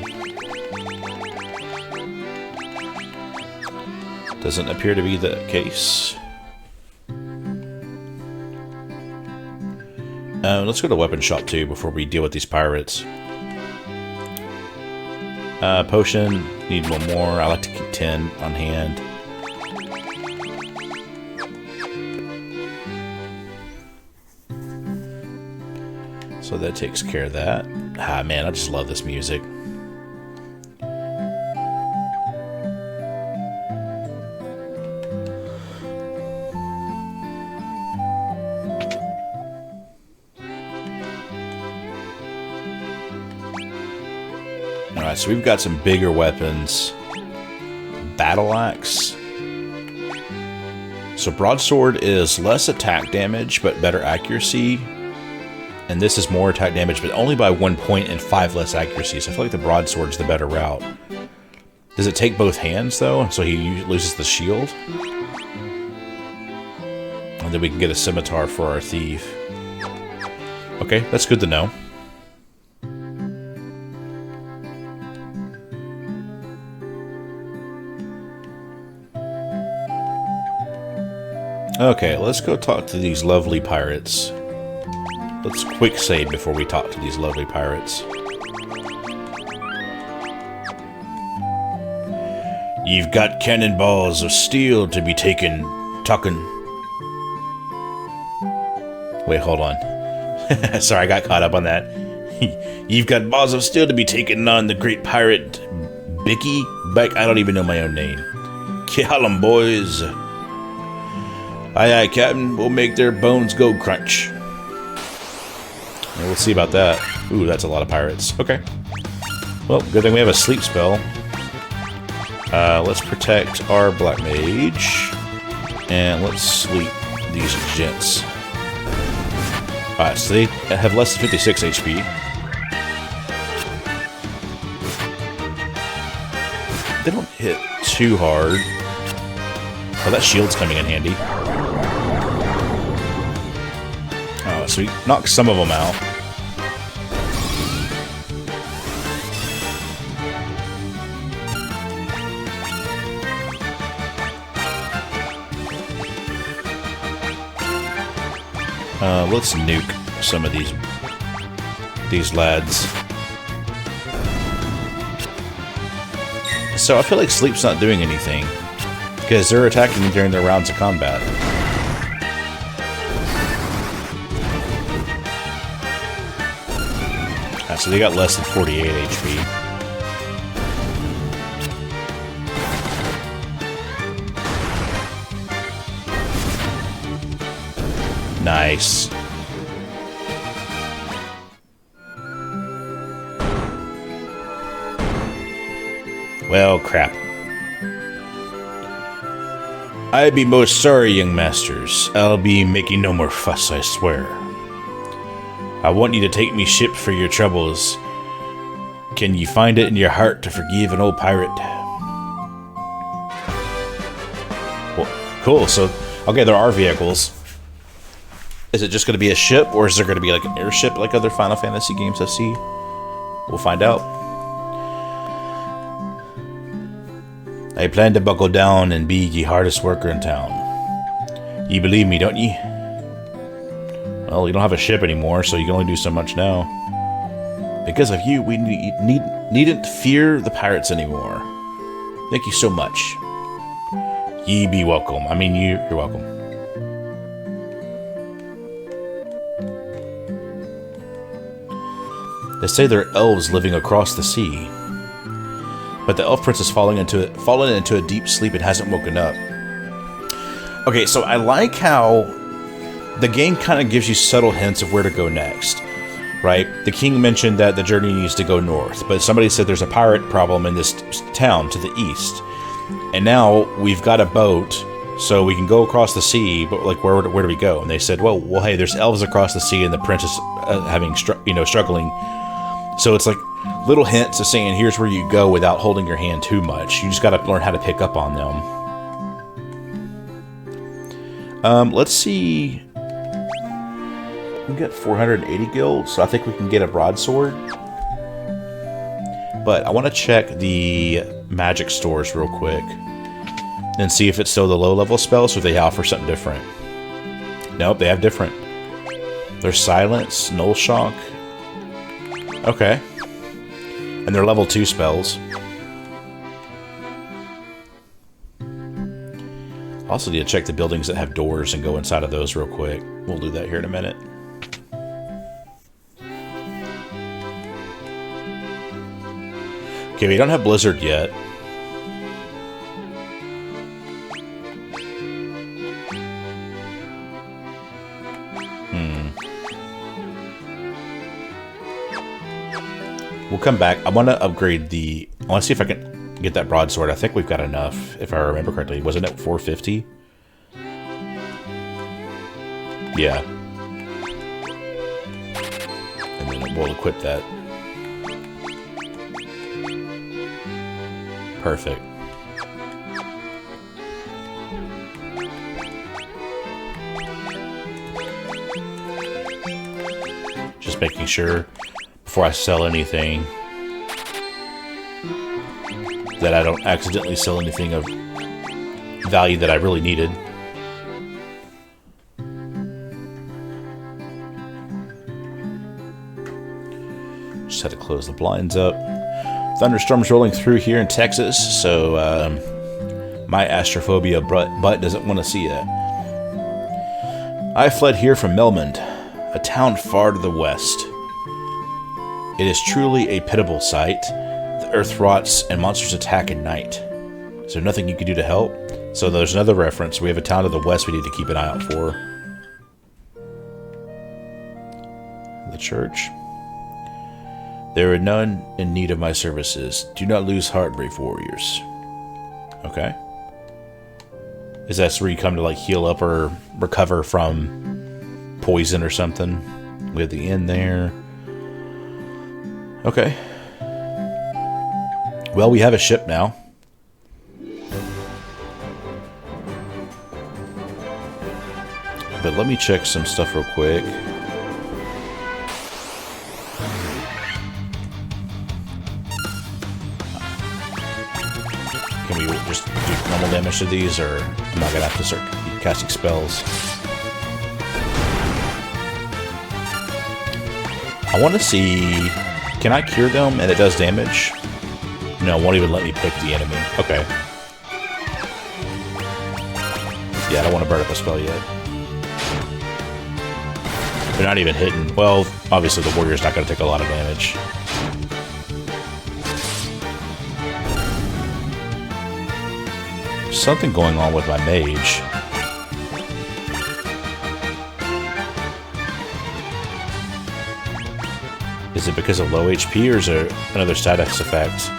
Doesn't appear to be the case. Let's go to weapon shop too before we deal with these pirates. Potion, need one more. I like to keep 10 on hand. So that takes care of that. Ah, man, I just love this music. Alright, so we've got some bigger weapons. Battle Axe. So broadsword is less attack damage, but better accuracy. And this is more attack damage, but only by 1 point and 5 less accuracy. So I feel like the broadsword's the better route. Does it take both hands, though? So he loses the shield? And then we can get a scimitar for our thief. Okay, that's good to know. Okay, let's go talk to these lovely pirates. Let's quick save before we talk to these lovely pirates. You've got cannonballs of steel to be taken. Wait, hold on. Sorry, I got caught up on that. You've got balls of steel to be taken on the great pirate Bicky? I don't even know my own name. Kill 'em, boys. Aye, aye, Captain. We'll make their bones go crunch. And we'll see about that. Ooh, that's a lot of pirates. Okay. Well, good thing we have a sleep spell. Let's protect our black mage. And let's sleep these gents. Alright, so they have less than 56 HP. They don't hit too hard. Oh, that shield's coming in handy. Oh, so we knocked some of them out. Let's nuke some of these lads. So I feel like sleep's not doing anything because they're attacking during their rounds of combat. So they got less than 48 HP. Nice. Well, crap. I be most sorry, young masters. I'll be making no more fuss, I swear. I want you to take me ship for your troubles. Can you find it in your heart to forgive an old pirate? Well, cool, so, okay, there are vehicles. Is it just going to be a ship, or is there going to be like an airship like other Final Fantasy games I see? We'll find out. I plan to buckle down and be the hardest worker in town. You believe me, don't ye? Well, you don't have a ship anymore, so you can only do so much now. Because of you, we needn't fear the pirates anymore. Thank you so much. Ye be welcome. I mean, you're welcome. They say there are elves living across the sea. But the elf prince has fallen into a deep sleep and hasn't woken up. Okay, so I like how the game kind of gives you subtle hints of where to go next, right? The king mentioned that the journey needs to go north, but somebody said there's a pirate problem in this town to the east. And now we've got a boat, so we can go across the sea, but like where do we go? And they said, well, hey, there's elves across the sea and the prince is struggling. So it's like little hints of saying, here's where you go without holding your hand too much. You just got to learn how to pick up on them. Let's see. We got 480 gilds, so I think we can get a broadsword. But I want to check the magic stores real quick and see if it's still the low-level spells or if they offer something different. Nope, they have different. There's Silence, Null Shock. Okay. And they're level 2 spells. Also need to check the buildings that have doors and go inside of those real quick. We'll do that here in a minute. Okay, we don't have Blizzard yet. We'll come back. I want to upgrade the... I want to see if I can get that broadsword. I think we've got enough, if I remember correctly. Wasn't it 450? Yeah. And then we'll equip that. Perfect. Just making sure before I sell anything that I don't accidentally sell anything of value that I really needed. Just had to close the blinds up. Thunderstorms rolling through here in Texas, so my astrophobia butt doesn't want to see that. I fled here from Melmond, a town far to the west. It is truly a pitiable sight. The earth rots and monsters attack at night. Is there nothing you can do to help? So there's another reference. We have a town to the west we need to keep an eye out for. The church. There are none in need of my services. Do not lose heart, brave warriors. Okay. Is that where you come to like heal up or recover from poison or something? We have the inn there. Okay. Well, we have a ship now. But let me check some stuff real quick. Can we just do normal damage to these, or am I gonna have to start casting spells? I want to see... Can I cure them and it does damage? No, it won't even let me pick the enemy. Okay. Yeah, I don't want to burn up a spell yet. They're not even hitting. Well, obviously the warrior's not going to take a lot of damage. There's something going on with my mage. Is it because of low HP, or is there another status effect?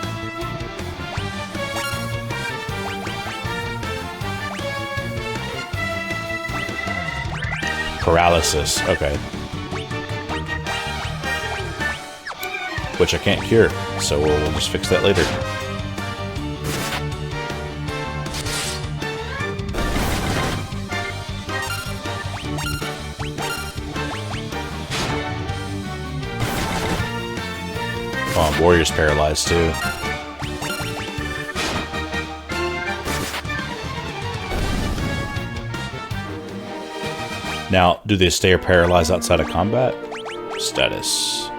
Paralysis, okay. Which I can't cure, so we'll just fix that later. Oh, warrior's paralyzed too. Now, do they stay paralyzed outside of combat? Status.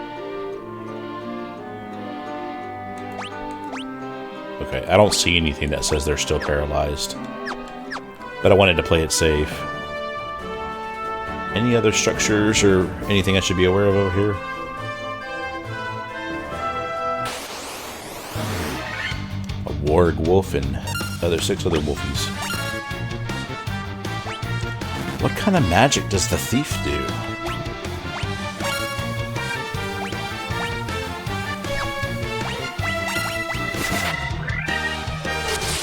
Okay, I don't see anything that says they're still paralyzed. But I wanted to play it safe. Any other structures or anything I should be aware of over here? A warg wolf and other 6 other wolfies. What kind of magic does the thief do?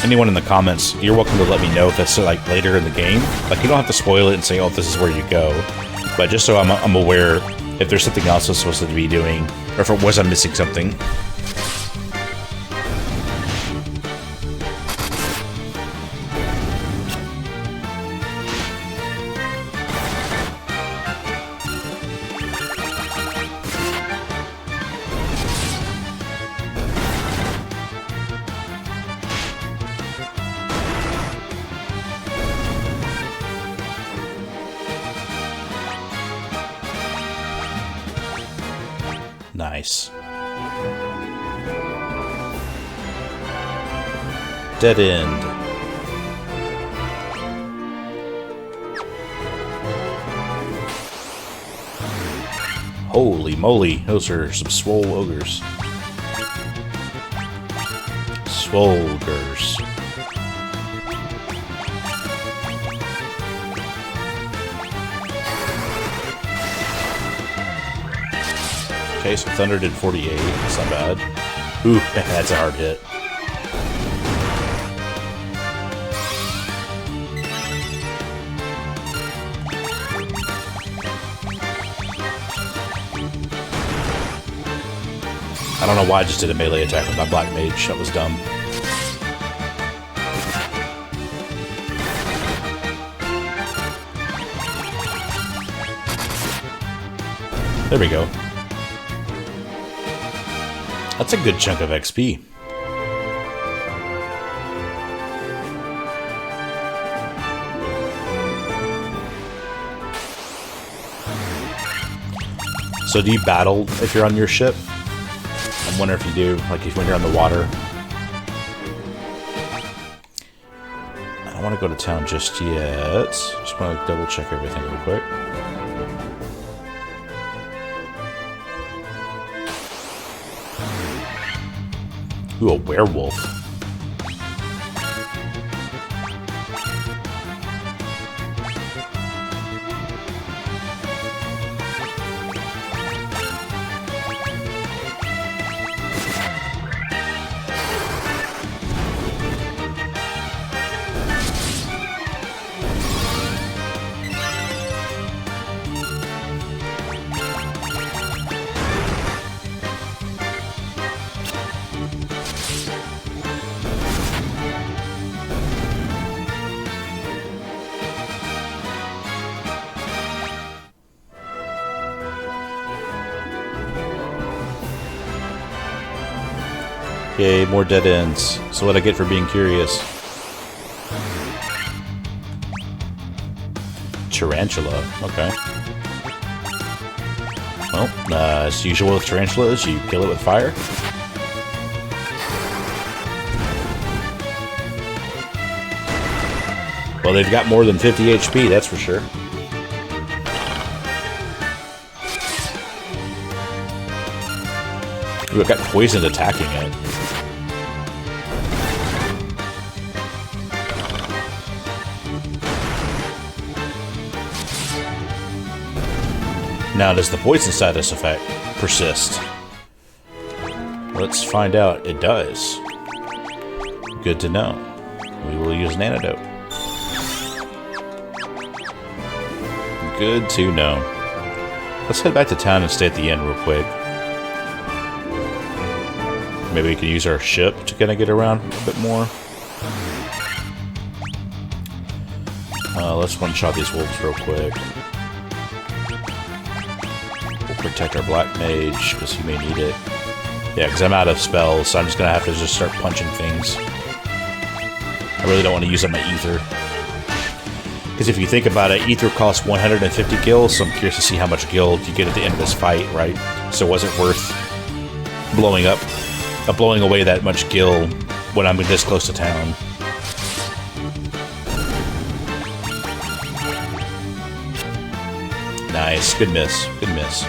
Anyone in the comments, you're welcome to let me know if that's like later in the game. Like, you don't have to spoil it and say, oh, this is where you go. But just so I'm aware if there's something else I'm supposed to be doing, or if I'm missing something. Nice. Dead end. Holy moly, those are some swole ogres. Swolgers. Okay, so Thunder did 48. That's not bad. Ooh, that's a hard hit. I don't know why I just did a melee attack with my Black Mage. That was dumb. There we go. That's a good chunk of XP. So do you battle if you're on your ship? I wonder if you do, like if when you're on the water. I don't want to go to town just yet. Just want to double check everything real quick. Ooh, a werewolf. Yay, more dead ends. So what I get for being curious. Tarantula, okay. Well, as usual with tarantulas, you kill it with fire. Well, they've got more than 50 HP, that's for sure. Ooh, it got poisoned attacking it. Now, does the poison status effect persist? Let's find out. It does. Good to know. We will use an antidote. Good to know. Let's head back to town and stay at the inn real quick. Maybe we can use our ship to kind of get around a bit more. Let's one-shot these wolves real quick. Protect our Black Mage, because he may need it. Yeah, because I'm out of spells, so I'm just going to have to just start punching things. I really don't want to use up my Ether. Because if you think about it, Ether costs 150 gil, so I'm curious to see how much gil you get at the end of this fight, right? So was it worth blowing away that much gil when I'm this close to town? Nice, good miss, good miss.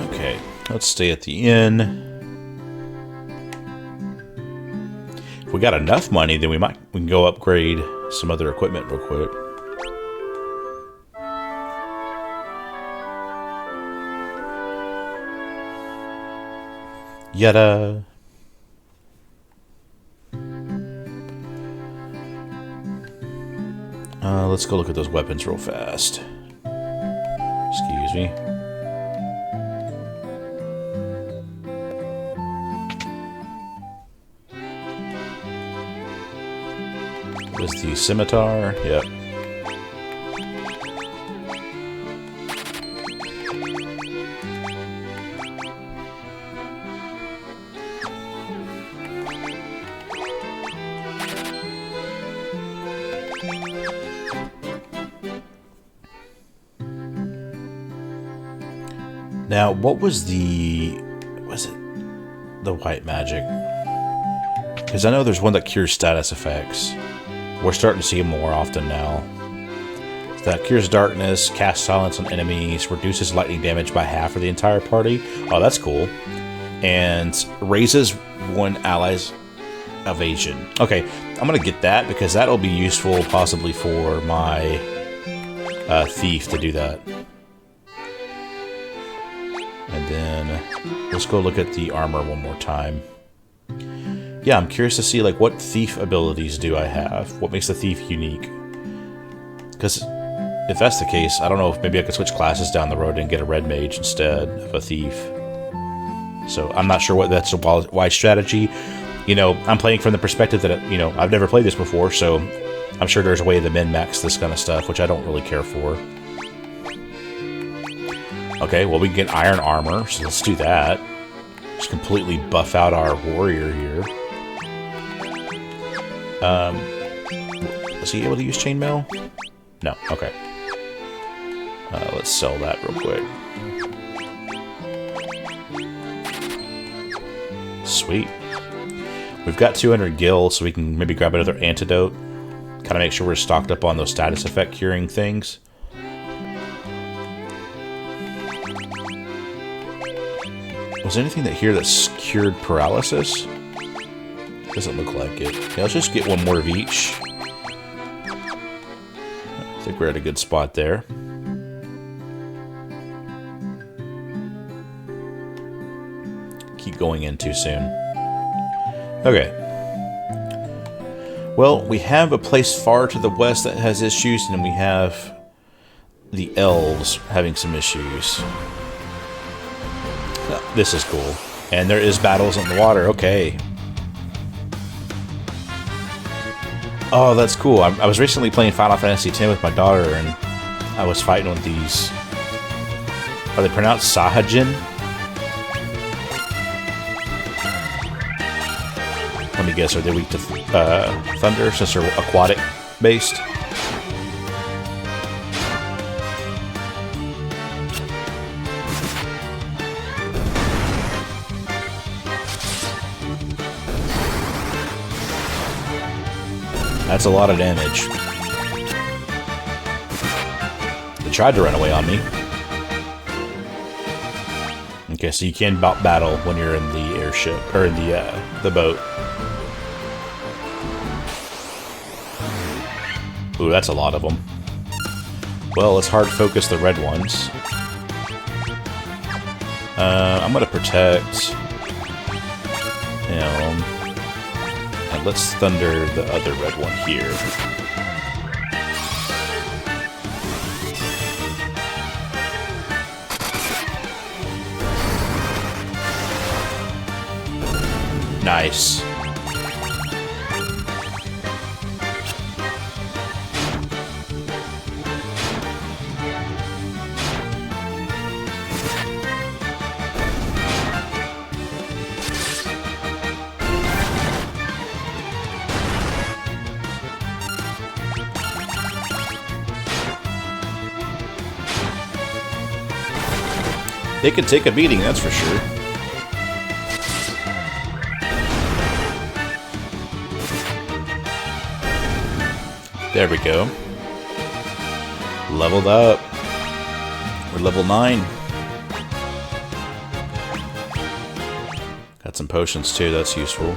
Okay, let's stay at the inn. If we got enough money, then we can go upgrade some other equipment real quick. Yada. Let's go look at those weapons real fast. Excuse me. What is the scimitar? Yep. Now, what was the... was it the white magic? Because I know there's one that cures status effects. We're starting to see them more often now. That cures darkness, casts silence on enemies, reduces lightning damage by half for the entire party. Oh, that's cool. And raises one ally's evasion. Okay, I'm going to get that because that'll be useful possibly for my thief to do that. And then let's go look at the armor one more time. Yeah, I'm curious to see like what thief abilities do I have? What makes the thief unique? Because if that's the case, I don't know if maybe I could switch classes down the road and get a red mage instead of a thief. So I'm not sure what that's a wise strategy. You know, I'm playing from the perspective that, you know, I've never played this before, so I'm sure there's a way to min-max this kind of stuff, which I don't really care for. Okay, well we can get iron armor, so let's do that. Just completely buff out our warrior here. Is he able to use chainmail? No, okay. Let's sell that real quick. Sweet. We've got 200 gil, so we can maybe grab another antidote. Kind of make sure we're stocked up on those status effect curing things. Was there anything that here that's cured paralysis? Doesn't look like it. Yeah, let's just get one more of each. I think we're at a good spot there. Keep going in too soon. Okay. Well, we have a place far to the west that has issues, and we have the elves having some issues. This is cool. And there is battles in the water. Okay. Oh, that's cool. I was recently playing Final Fantasy X with my daughter, and I was fighting with these... Are they pronounced Sahajin? Let me guess, are they weak to thunder since they're aquatic based? That's a lot of damage. They tried to run away on me. Okay, so you can battle when you're in the airship, or in the boat. Ooh, that's a lot of them. Well, let's hard focus the red ones. I'm gonna protect him. And let's thunder the other red one here. Nice. They could take a beating, that's for sure. There we go. Leveled up. We're level 9. Got some potions too, that's useful.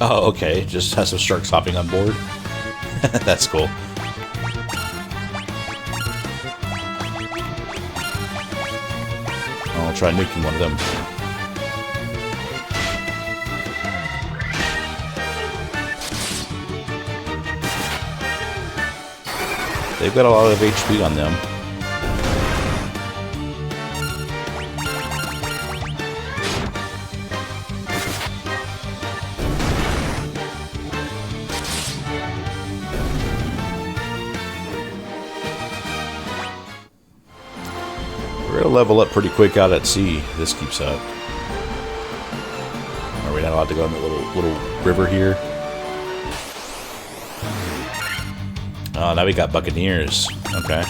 Oh, okay. Just has some sharks hopping on board. That's cool. I'll try nuking one of them. They've got a lot of HP on them. We're gonna level up pretty quick out at sea if this keeps up. Are we not allowed to go in the little river here? Oh, now we got buccaneers. Okay.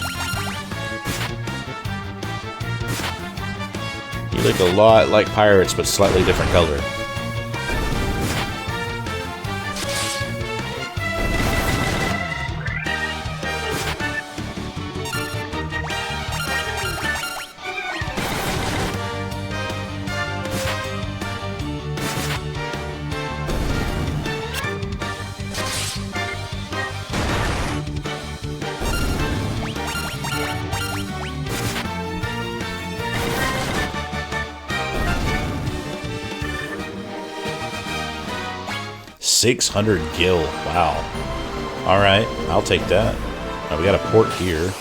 You look a lot like pirates, but slightly different color. $600 gil. Wow. Alright, I'll take that. We got a port here.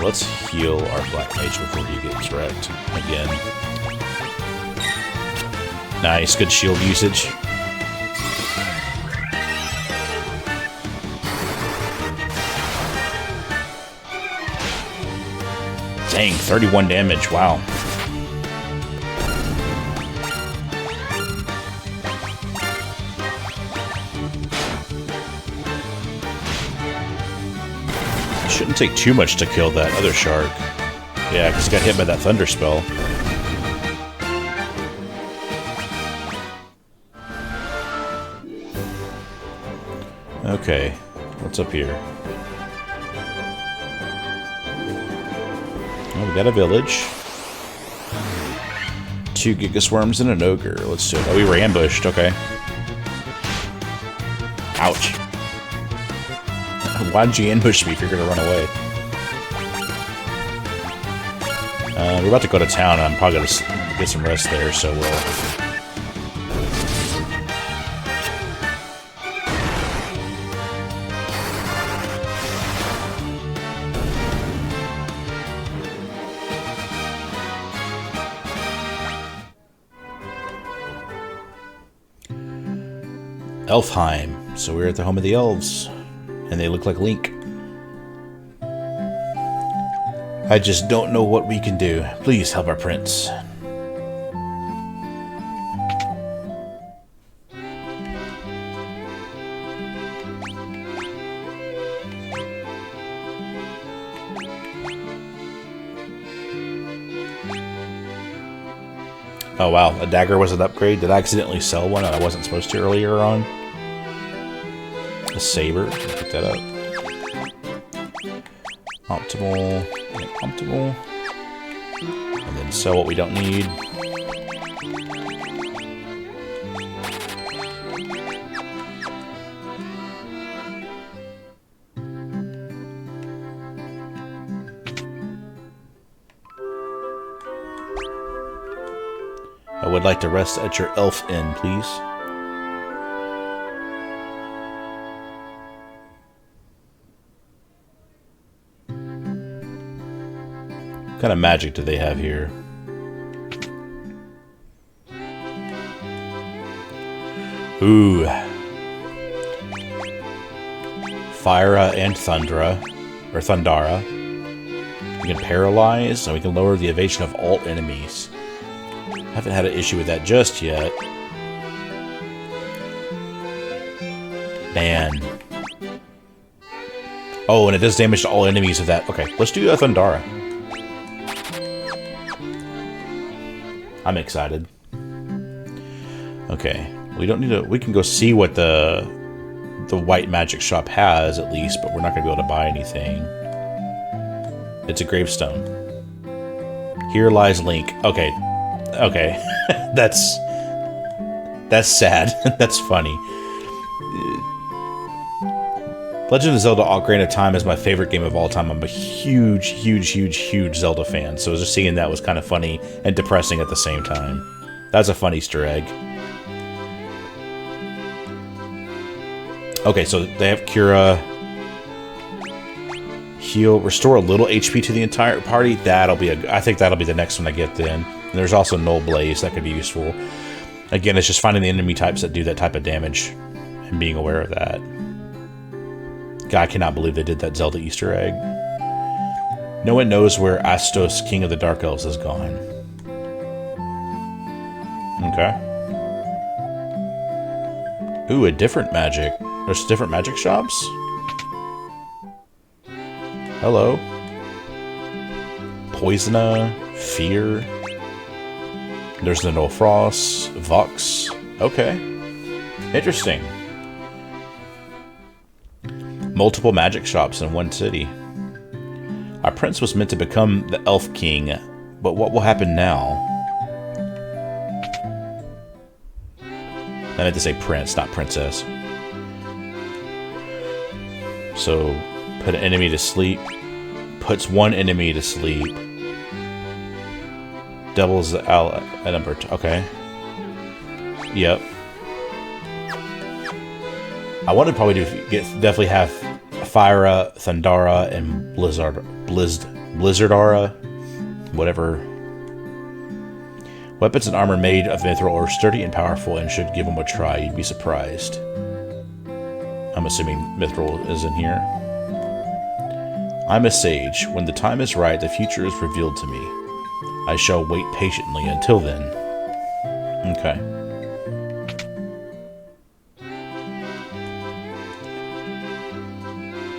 Let's heal our Black Mage before he gets wrecked again. Nice, good shield usage. Dang, 31 damage, wow. Shouldn't take too much to kill that other shark. Yeah, because he got hit by that thunder spell. Okay, what's up here? Oh, we got a village. 2 Gigaswarms and an ogre. Let's do it. Oh, we were ambushed. Okay. Ouch. Why'd you ambush me if you're gonna run away? We're about to go to town. I'm probably gonna get some rest there, so we'll... Elfheim. So we're at the home of the elves. And they look like Link. I just don't know what we can do. Please help our prince. Oh wow, a dagger was an upgrade. Did I accidentally sell one and I wasn't supposed to earlier on? A saber, pick that up. Optimal, and optimal. And then sell what we don't need. I would like to rest at your elf inn, please. What kind of magic do they have here? Ooh. Fyra and Thundra. Or Thundara. We can paralyze, and we can lower the evasion of all enemies. Haven't had an issue with that just yet. Man. Oh, and it does damage to all enemies of that. Okay, let's do a Thundara. I'm excited. Okay, we don't need to. We can go see what the white magic shop has at least, but we're not gonna be able to buy anything. It's a gravestone. Here lies Link. Okay, okay, that's sad. That's funny. Legend of Zelda: Ocarina of Time is my favorite game of all time. I'm a huge, huge, huge, huge Zelda fan, so just seeing that was kind of funny and depressing at the same time. That's a fun Easter egg. Okay, so they have Cura. Heal, restore a little HP to the entire party. That'll be I think that'll be the next one I get then. And there's also Null Blaze, that could be useful. Again, it's just finding the enemy types that do that type of damage and being aware of that. God, I cannot believe they did that Zelda Easter egg. No one knows where Astos, King of the Dark Elves, is gone. Okay. Ooh, a different magic. There's different magic shops? Hello. Poisona, Fear. There's the No Frost, Vox. Okay. Interesting. Multiple magic shops in one city. Our prince was meant to become the Elf King, but what will happen now? I meant to say prince, not princess. So, put an enemy to sleep. Puts one enemy to sleep. Doubles the number. Okay. Yep. I want to probably definitely have Fyra, Thundara, and Blizzardara. Whatever. Weapons and armor made of mithril are sturdy and powerful and should give them a try. You'd be surprised. I'm assuming mithril is in here. I'm a sage. When the time is right, the future is revealed to me. I shall wait patiently until then. Okay.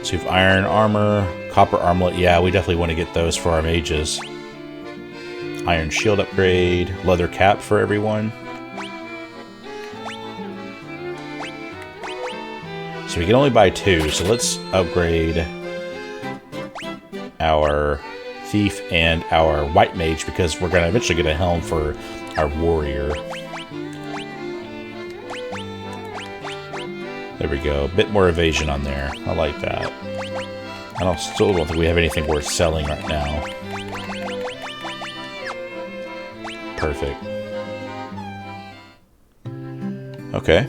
So you have iron armor, copper armlet. Yeah, we definitely want to get those for our mages. Iron shield upgrade, leather cap for everyone. So we can only buy 2, so let's upgrade our thief and our white mage because we're going to eventually get a helm for our warrior. There we go. A bit more evasion on there. I like that. I still don't think we have anything worth selling right now. Perfect. Okay.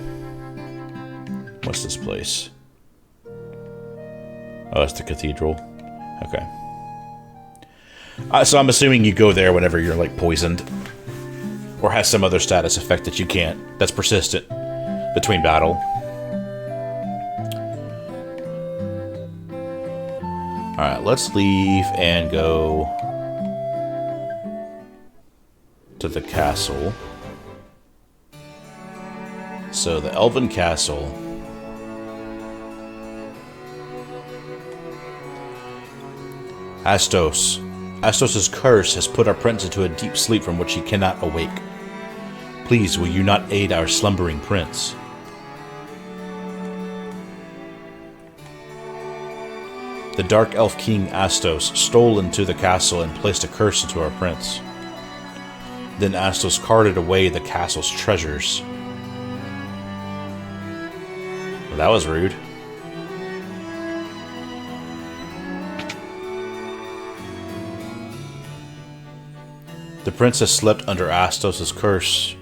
What's this place? Oh, it's the cathedral. Okay. So I'm assuming you go there whenever you're, like, poisoned. Or has some other status effect that you can't. That's persistent between battle. Alright, let's leave and go to the castle. So, the Elven Castle. Astos. Astos' curse has put our prince into a deep sleep from which he cannot awake. Please, will you not aid our slumbering prince? The Dark Elf King Astos stole into the castle and placed a curse into our prince. Then Astos carted away the castle's treasures. Well, that was rude. The prince has slept under Astos' curse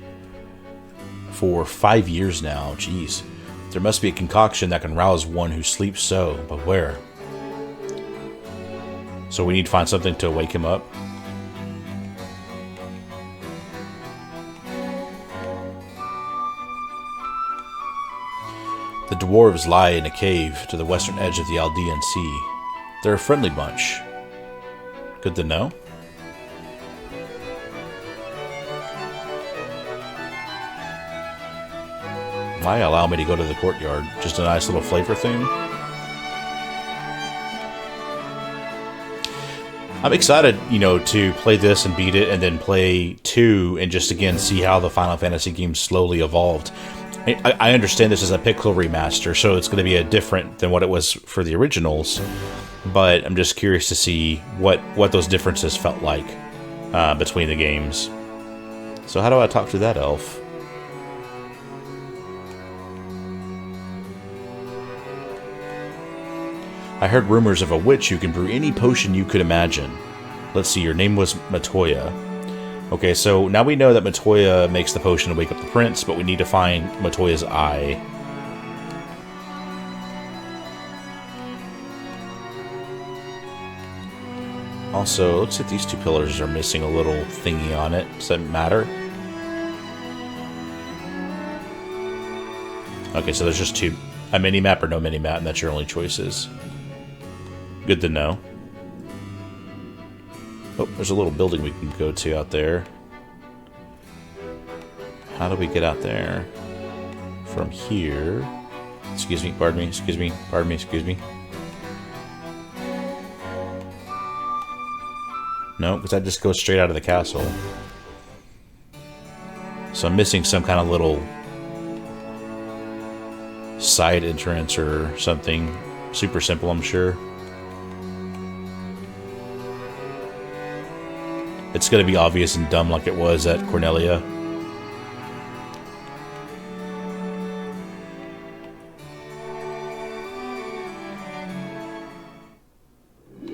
for 5 years now. Jeez. There must be a concoction that can rouse one who sleeps so, but where? So we need to find something to wake him up. The dwarves lie in a cave to the western edge of the Aldean Sea. They're a friendly bunch. Good to know. Why allow me to go to the courtyard? Just a nice little flavor thing. I'm excited, you know, to play this and beat it, and then play 2, and just again see how the Final Fantasy games slowly evolved. I understand this is a Pixel Remaster, so it's going to be a different than what it was for the originals, but I'm just curious to see what those differences felt like between the games. So how do I talk to that elf? I heard rumors of a witch who can brew any potion you could imagine. Let's see, your name was Matoya. Okay, so now we know that Matoya makes the potion to wake up the prince, but we need to find Matoya's eye. Also, looks like these 2 pillars are missing a little thingy on it. Does that matter? Okay, so there's just 2. A mini-map or no mini-map, and that's your only choices. Good to know. Oh, there's a little building we can go to out there. How do we get out there? From here. Excuse me, pardon me, excuse me, pardon me, excuse me. No, because that just goes straight out of the castle. So I'm missing some kind of little side entrance or something. Super simple, I'm sure. It's going to be obvious and dumb like it was at Cornelia.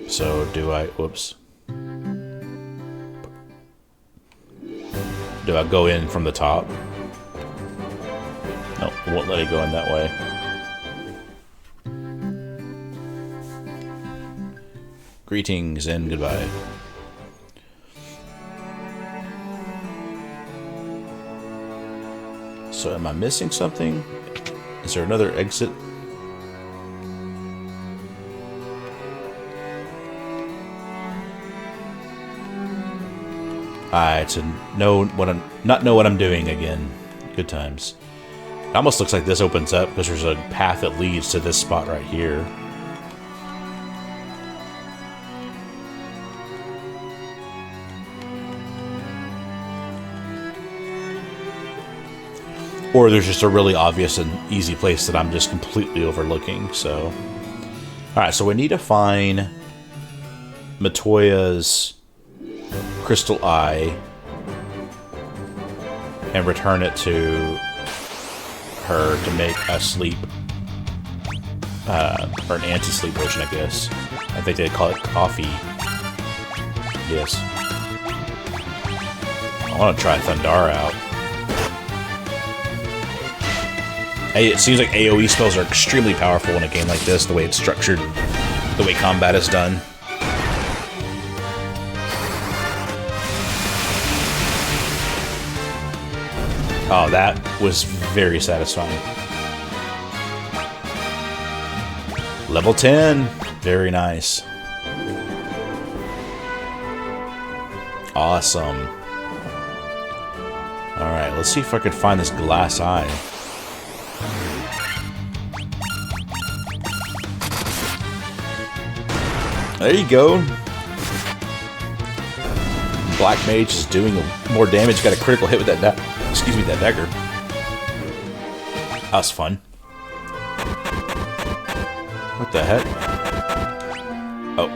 So do I... Whoops. Do I go in from the top? No, it won't let it go in that way. Greetings and goodbye. So am I missing something? Is there another exit? To know what I'm not know what I'm doing again. Good times. It almost looks like this opens up because there's a path that leads to this spot right here. Or there's just a really obvious and easy place that I'm just completely overlooking. So, alright, so we need to find Matoya's crystal eye and return it to her to make a sleep, or an anti-sleep potion, I guess. I think they call it coffee. Yes. I want to try Thundara out. Hey, it seems like AoE spells are extremely powerful in a game like this, the way it's structured, the way combat is done. Oh, that was very satisfying. Level 10. Very nice. Awesome. Alright, let's see if I can find this glass eye. There you go. Black Mage is doing more damage. Got a critical hit with that that dagger. That was fun. What the heck? Oh,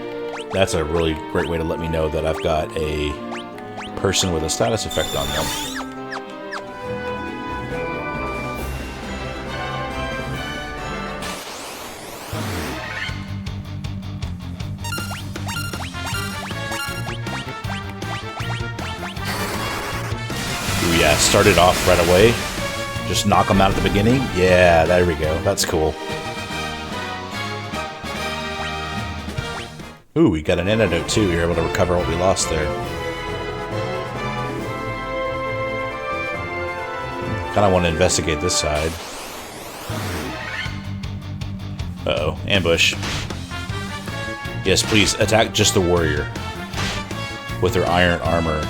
that's a really great way to let me know that I've got a person with a status effect on them. Yeah, start it off right away. Just knock them out at the beginning. Yeah, there we go. That's cool. Ooh, we got an antidote too. You're able to recover what we lost there. Kind of want to investigate this side. Uh-oh, ambush. Yes, please, attack just the warrior with her iron armor.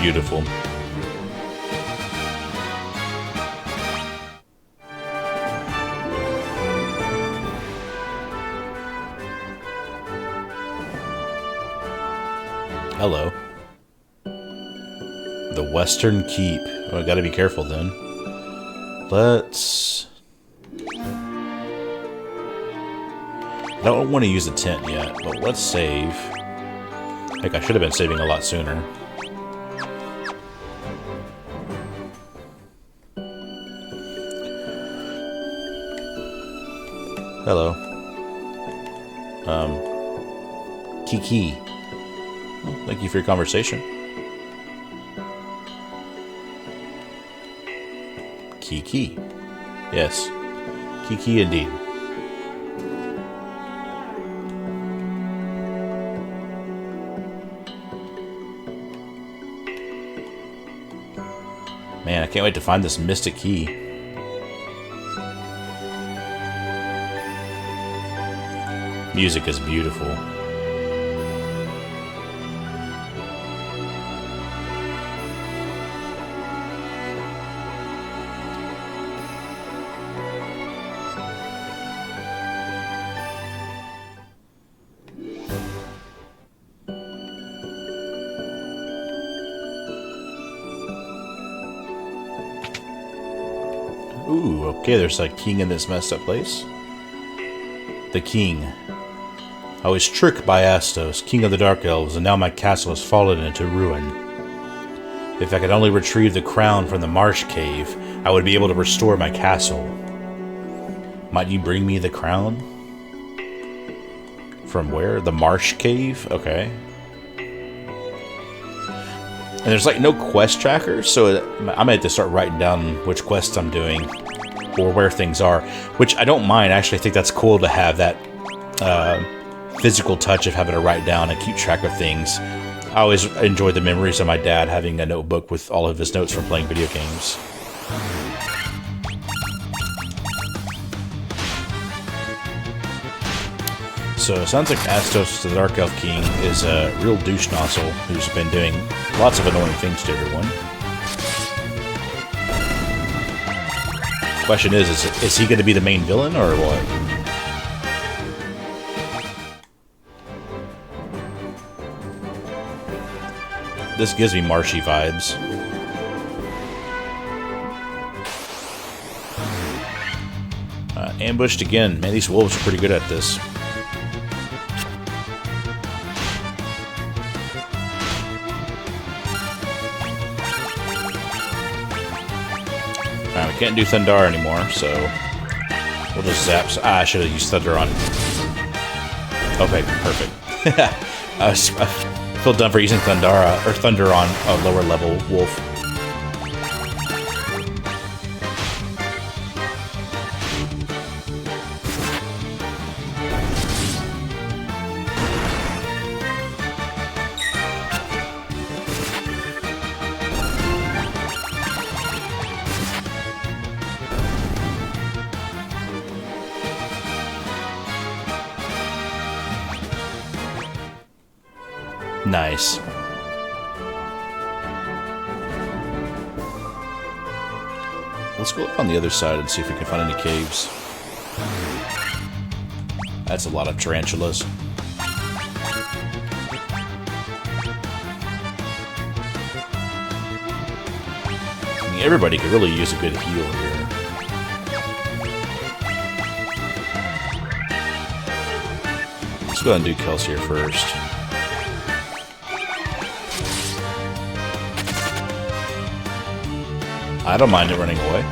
Beautiful. Hello. The Western Keep. Oh, I gotta be careful then. Let's... I don't want to use the tent yet, but let's save. Heck, I should have been saving a lot sooner. Hello. Kiki. Well, thank you for your conversation. Kiki. Yes. Kiki indeed. Man, I can't wait to find this mystic key. Music is beautiful. Ooh, okay, there's a king in this messed up place. The king. I was tricked by Astos, king of the Dark Elves, and now my castle has fallen into ruin. If I could only retrieve the crown from the marsh cave, I would be able to restore my castle. Might you bring me the crown? From where? The marsh cave? Okay. And there's like no quest tracker, so I might have to start writing down which quests I'm doing or where things are, which I don't mind. Actually, I think that's cool to have that physical touch of having to write down and keep track of things. I always enjoyed the memories of my dad having a notebook with all of his notes from playing video games. So it sounds like Astos, the Dark Elf King, is a real douche nozzle who's been doing lots of annoying things to everyone. Question is he going to be the main villain or what? This gives me marshy vibes. Ambushed again. Man, these wolves are pretty good at this. We can't do Thundar anymore, so we'll just zap. I should have used Thunder on. Okay, perfect. I feel dumb for using Thunder on a lower level wolf. Nice. Let's go up on the other side and see if we can find any caves. That's a lot of tarantulas. I mean, everybody could really use a good heal here. Let's go ahead and do Kelsier first. I don't mind it running away.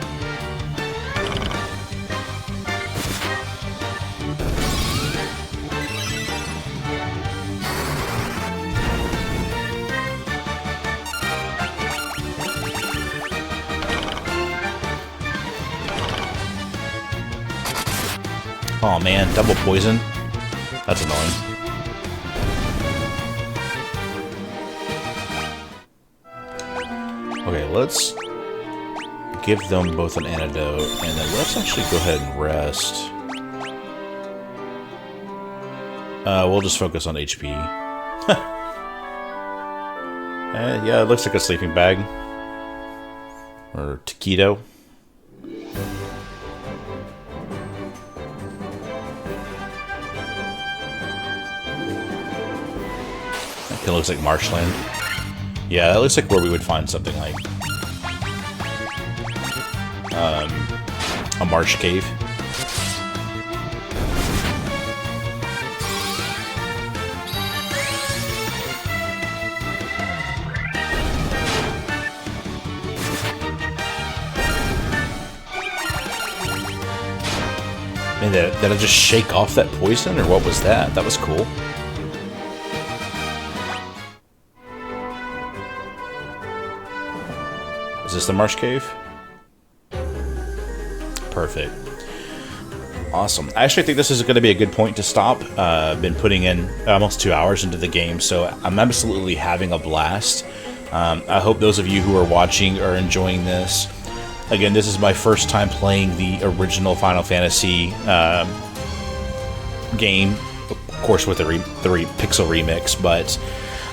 Oh man, double poison. That's annoying. Okay, let's give them both an antidote, and then let's actually go ahead and rest. We'll just focus on HP. Yeah, it looks like a sleeping bag. Or taquito. That kind of looks like marshland. Yeah, that looks like where we would find something like a marsh cave. Man, did I just shake off that poison, or what was that? That was cool. Is this the marsh cave? Perfect. Awesome. I actually think this is going to be a good point to stop. I've been putting in almost 2 hours into the game, so I'm absolutely having a blast. I hope those of you who are watching are enjoying this. Again, this is my first time playing the original Final Fantasy game, of course with the Pixel remix, but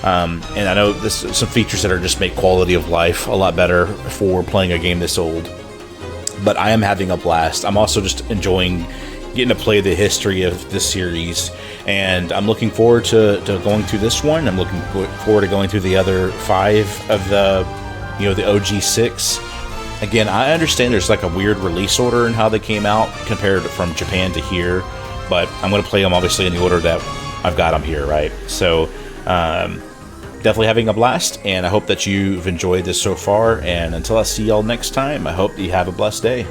and I know this some features that are just make quality of life a lot better for playing a game this old. But I am having a blast. I'm also just enjoying getting to play the history of this series, and I'm looking forward to going through this one. I'm looking forward to going through the other 5 of the, the OG 6. Again, I understand there's like a weird release order in how they came out compared from Japan to here, but I'm going to play them obviously in the order that I've got them here, right? So, definitely having a blast, and I hope that you've enjoyed this so far, and until I see y'all next time, I hope you have a blessed day.